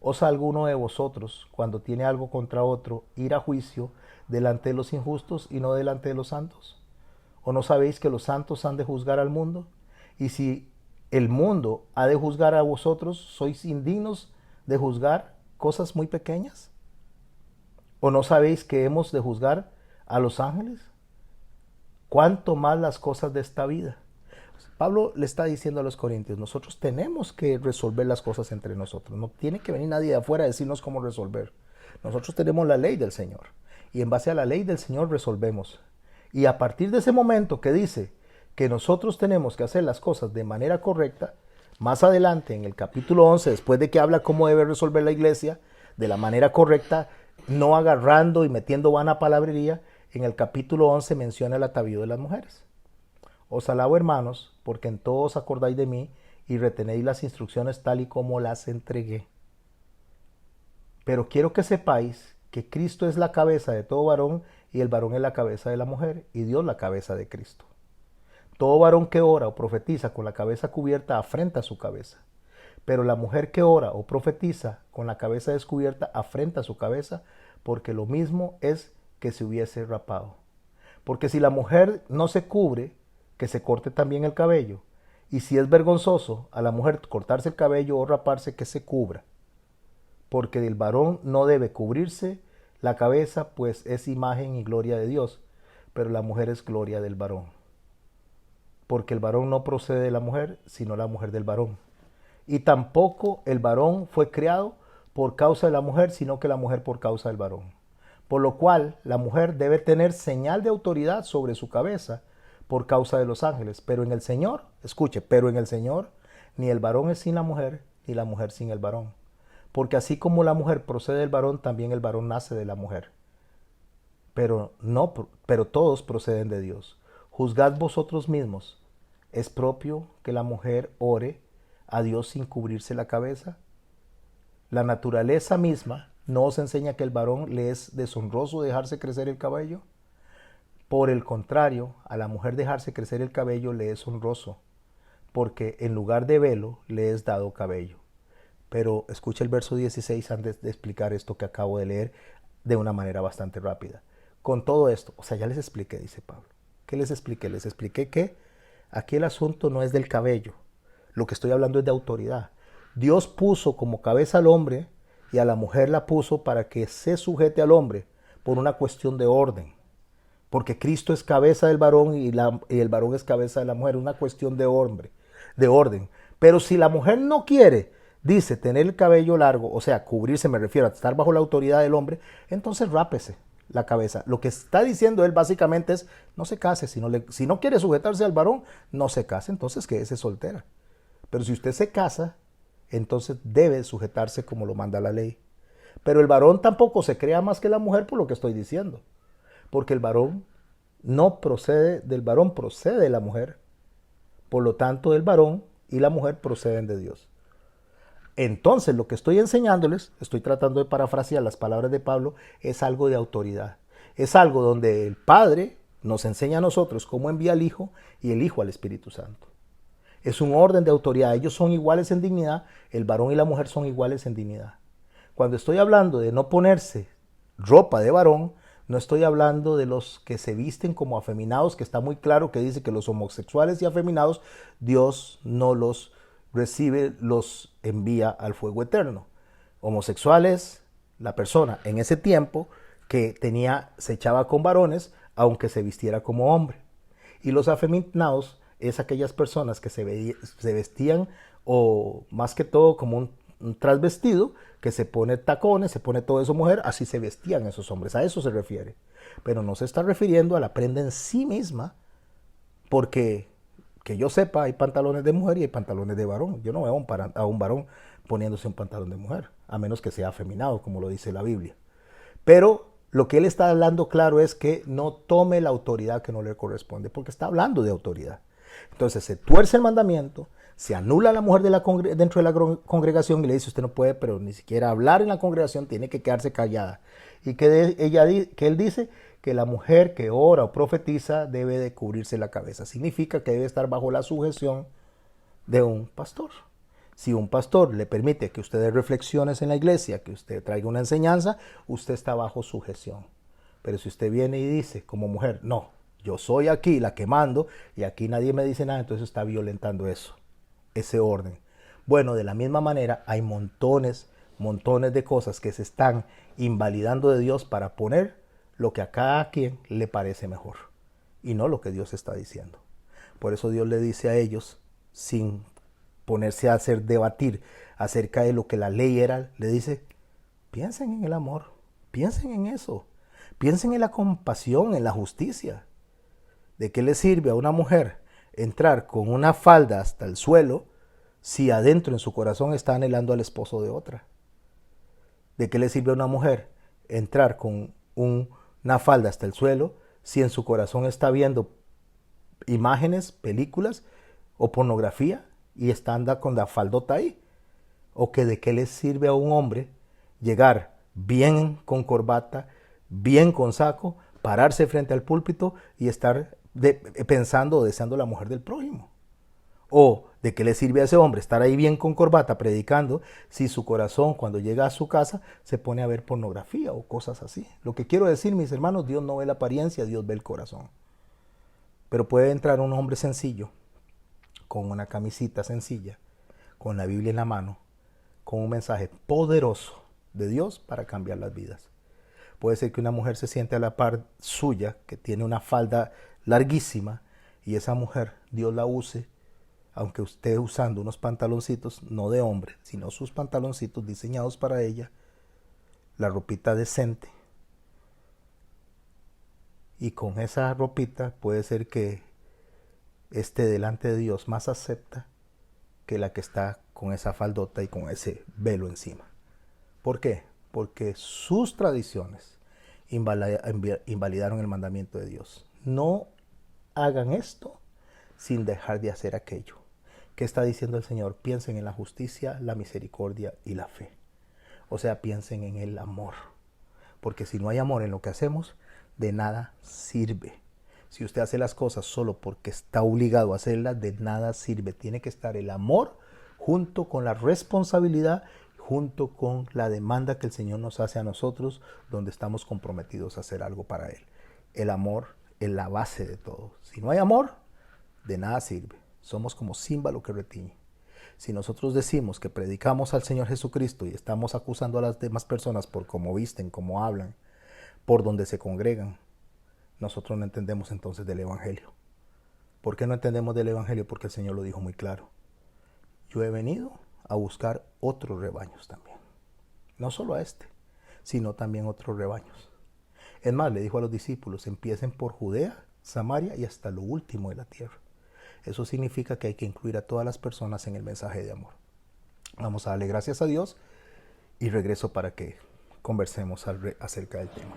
¿Osa alguno de vosotros, cuando tiene algo contra otro, ir a juicio delante de los injustos y no delante de los santos? ¿O no sabéis que los santos han de juzgar al mundo? Y si el mundo ha de juzgar a vosotros, ¿sois indignos de juzgar cosas muy pequeñas? ¿O no sabéis que hemos de juzgar a los ángeles? ¿Cuánto más las cosas de esta vida? Pablo le está diciendo a los corintios, nosotros tenemos que resolver las cosas entre nosotros. No tiene que venir nadie de afuera a decirnos cómo resolver. Nosotros tenemos la ley del Señor. Y en base a la ley del Señor resolvemos. Y a partir de ese momento que dice que nosotros tenemos que hacer las cosas de manera correcta, más adelante en el capítulo 11, después de que habla cómo debe resolver la iglesia de la manera correcta, no agarrando y metiendo vana palabrería, en el capítulo 11 menciona el atavío de las mujeres. Os alabo, hermanos, porque en todo os acordáis de mí y retenéis las instrucciones tal y como las entregué. Pero quiero que sepáis que Cristo es la cabeza de todo varón y el varón es la cabeza de la mujer y Dios la cabeza de Cristo. Todo varón que ora o profetiza con la cabeza cubierta afrenta su cabeza, pero la mujer que ora o profetiza con la cabeza descubierta afrenta su cabeza, porque lo mismo es que se hubiese rapado. Porque si la mujer no se cubre, que se corte también el cabello, y si es vergonzoso a la mujer cortarse el cabello o raparse, que se cubra. Porque del varón no debe cubrirse la cabeza, pues es imagen y gloria de Dios, pero la mujer es gloria del varón. Porque el varón no procede de la mujer, sino la mujer del varón. Y tampoco el varón fue creado por causa de la mujer, sino que la mujer por causa del varón. Por lo cual la mujer debe tener señal de autoridad sobre su cabeza por causa de los ángeles. Pero en el Señor, escuche, pero en el Señor ni el varón es sin la mujer, ni la mujer sin el varón. Porque así como la mujer procede del varón, también el varón nace de la mujer. Pero todos proceden de Dios. Juzgad vosotros mismos. ¿Es propio que la mujer ore a Dios sin cubrirse la cabeza? La naturaleza misma no os enseña que el varón le es deshonroso dejarse crecer el cabello. Por el contrario, a la mujer dejarse crecer el cabello le es honroso, porque en lugar de velo le es dado cabello. Pero escucha el verso 16 antes de explicar esto que acabo de leer de una manera bastante rápida. Con todo esto, o sea, ya les expliqué, dice Pablo. ¿Qué les expliqué? Les expliqué que aquí el asunto no es del cabello. Lo que estoy hablando es de autoridad. Dios puso como cabeza al hombre y a la mujer la puso para que se sujete al hombre por una cuestión de orden. Porque Cristo es cabeza del varón y el varón es cabeza de la mujer. Una cuestión de orden. Pero si la mujer no quiere, dice, tener el cabello largo, o sea, cubrirse, me refiero a estar bajo la autoridad del hombre, entonces rápese la cabeza. Lo que está diciendo él básicamente es, no se case. Si no quiere sujetarse al varón, no se case, entonces quédese soltera. Pero si usted se casa, entonces debe sujetarse como lo manda la ley. Pero el varón tampoco se crea más que la mujer por lo que estoy diciendo. Porque el varón no procede del varón, procede de la mujer. Por lo tanto, el varón y la mujer proceden de Dios. Entonces, lo que estoy enseñándoles, estoy tratando de parafrasear las palabras de Pablo, es algo de autoridad. Es algo donde el Padre nos enseña a nosotros cómo envía al Hijo y el Hijo al Espíritu Santo. Es un orden de autoridad. Ellos son iguales en dignidad, el varón y la mujer son iguales en dignidad. Cuando estoy hablando de no ponerse ropa de varón, no estoy hablando de los que se visten como afeminados, que está muy claro que dice que los homosexuales y afeminados, Dios no los recibe, los envía al fuego eterno. Homosexuales, la persona en ese tiempo que se echaba con varones, aunque se vistiera como hombre. Y los afeminados es aquellas personas que se vestían, o más que todo como un trasvestido, que se pone tacones, se pone todo eso mujer, así se vestían esos hombres, a eso se refiere. Pero no se está refiriendo a la prenda en sí misma, porque que yo sepa, hay pantalones de mujer y hay pantalones de varón. Yo no veo a un varón poniéndose un pantalón de mujer, a menos que sea afeminado, como lo dice la Biblia. Pero lo que él está hablando claro es que no tome la autoridad que no le corresponde, porque está hablando de autoridad. Entonces se tuerce el mandamiento, se anula a la mujer dentro de la congregación y le dice, usted no puede, pero ni siquiera hablar en la congregación, tiene que quedarse callada. Y que él dice que la mujer que ora o profetiza debe de cubrirse la cabeza. Significa que debe estar bajo la sujeción de un pastor. Si un pastor le permite que usted dé reflexiones en la iglesia, que usted traiga una enseñanza, usted está bajo sujeción. Pero si usted viene y dice como mujer, no, yo soy aquí la que mando y aquí nadie me dice nada, entonces está violentando eso, ese orden. Bueno, de la misma manera hay montones de cosas que se están invalidando de Dios para poner lo que a cada quien le parece mejor y no lo que Dios está diciendo. Por eso Dios le dice a ellos, sin ponerse a hacer debatir acerca de lo que la ley era, le dice, piensen en el amor, piensen en eso, piensen en la compasión, en la justicia. ¿De qué le sirve a una mujer entrar con una falda hasta el suelo si adentro en su corazón está anhelando al esposo de otra? ¿De qué le sirve a una mujer entrar con una falda hasta el suelo si en su corazón está viendo imágenes, películas o pornografía y anda con la faldota ahí? ¿O que de qué le sirve a un hombre llegar bien con corbata, bien con saco, pararse frente al púlpito y estar pensando o deseando la mujer del prójimo? ¿O de qué le sirve a ese hombre estar ahí bien con corbata predicando si su corazón cuando llega a su casa se pone a ver pornografía o cosas así? Lo que quiero decir, mis hermanos, Dios no ve la apariencia, Dios ve el corazón. Pero puede entrar un hombre sencillo, con una camisita sencilla, con la Biblia en la mano, con un mensaje poderoso de Dios para cambiar las vidas. Puede ser que una mujer se siente a la par suya, que tiene una falda larguísima, y esa mujer Dios la use, aunque esté usando unos pantaloncitos, no de hombre, sino sus pantaloncitos diseñados para ella, la ropita decente. Y con esa ropita puede ser que esté delante de Dios más acepta que la que está con esa faldota y con ese velo encima. ¿Por qué? Porque sus tradiciones invalidaron el mandamiento de Dios. No hagan esto sin dejar de hacer aquello. ¿Qué está diciendo el Señor? Piensen en la justicia, la misericordia y la fe. O sea, piensen en el amor. Porque si no hay amor en lo que hacemos, de nada sirve. Si usted hace las cosas solo porque está obligado a hacerlas, de nada sirve. Tiene que estar el amor junto con la responsabilidad, junto con la demanda que el Señor nos hace a nosotros, donde estamos comprometidos a hacer algo para Él. El amor es la base de todo. Si no hay amor, de nada sirve. Somos como címbalo que retiñe. Si nosotros decimos que predicamos al Señor Jesucristo y estamos acusando a las demás personas por cómo visten, cómo hablan, por donde se congregan, nosotros no entendemos entonces del Evangelio. ¿Por qué no entendemos del Evangelio? Porque el Señor lo dijo muy claro. Yo he venido a buscar otros rebaños también. No solo a este, sino también otros rebaños. Es más, le dijo a los discípulos, empiecen por Judea, Samaria y hasta lo último de la tierra. Eso significa que hay que incluir a todas las personas en el mensaje de amor. Vamos a darle gracias a Dios y regreso para que conversemos acerca del tema.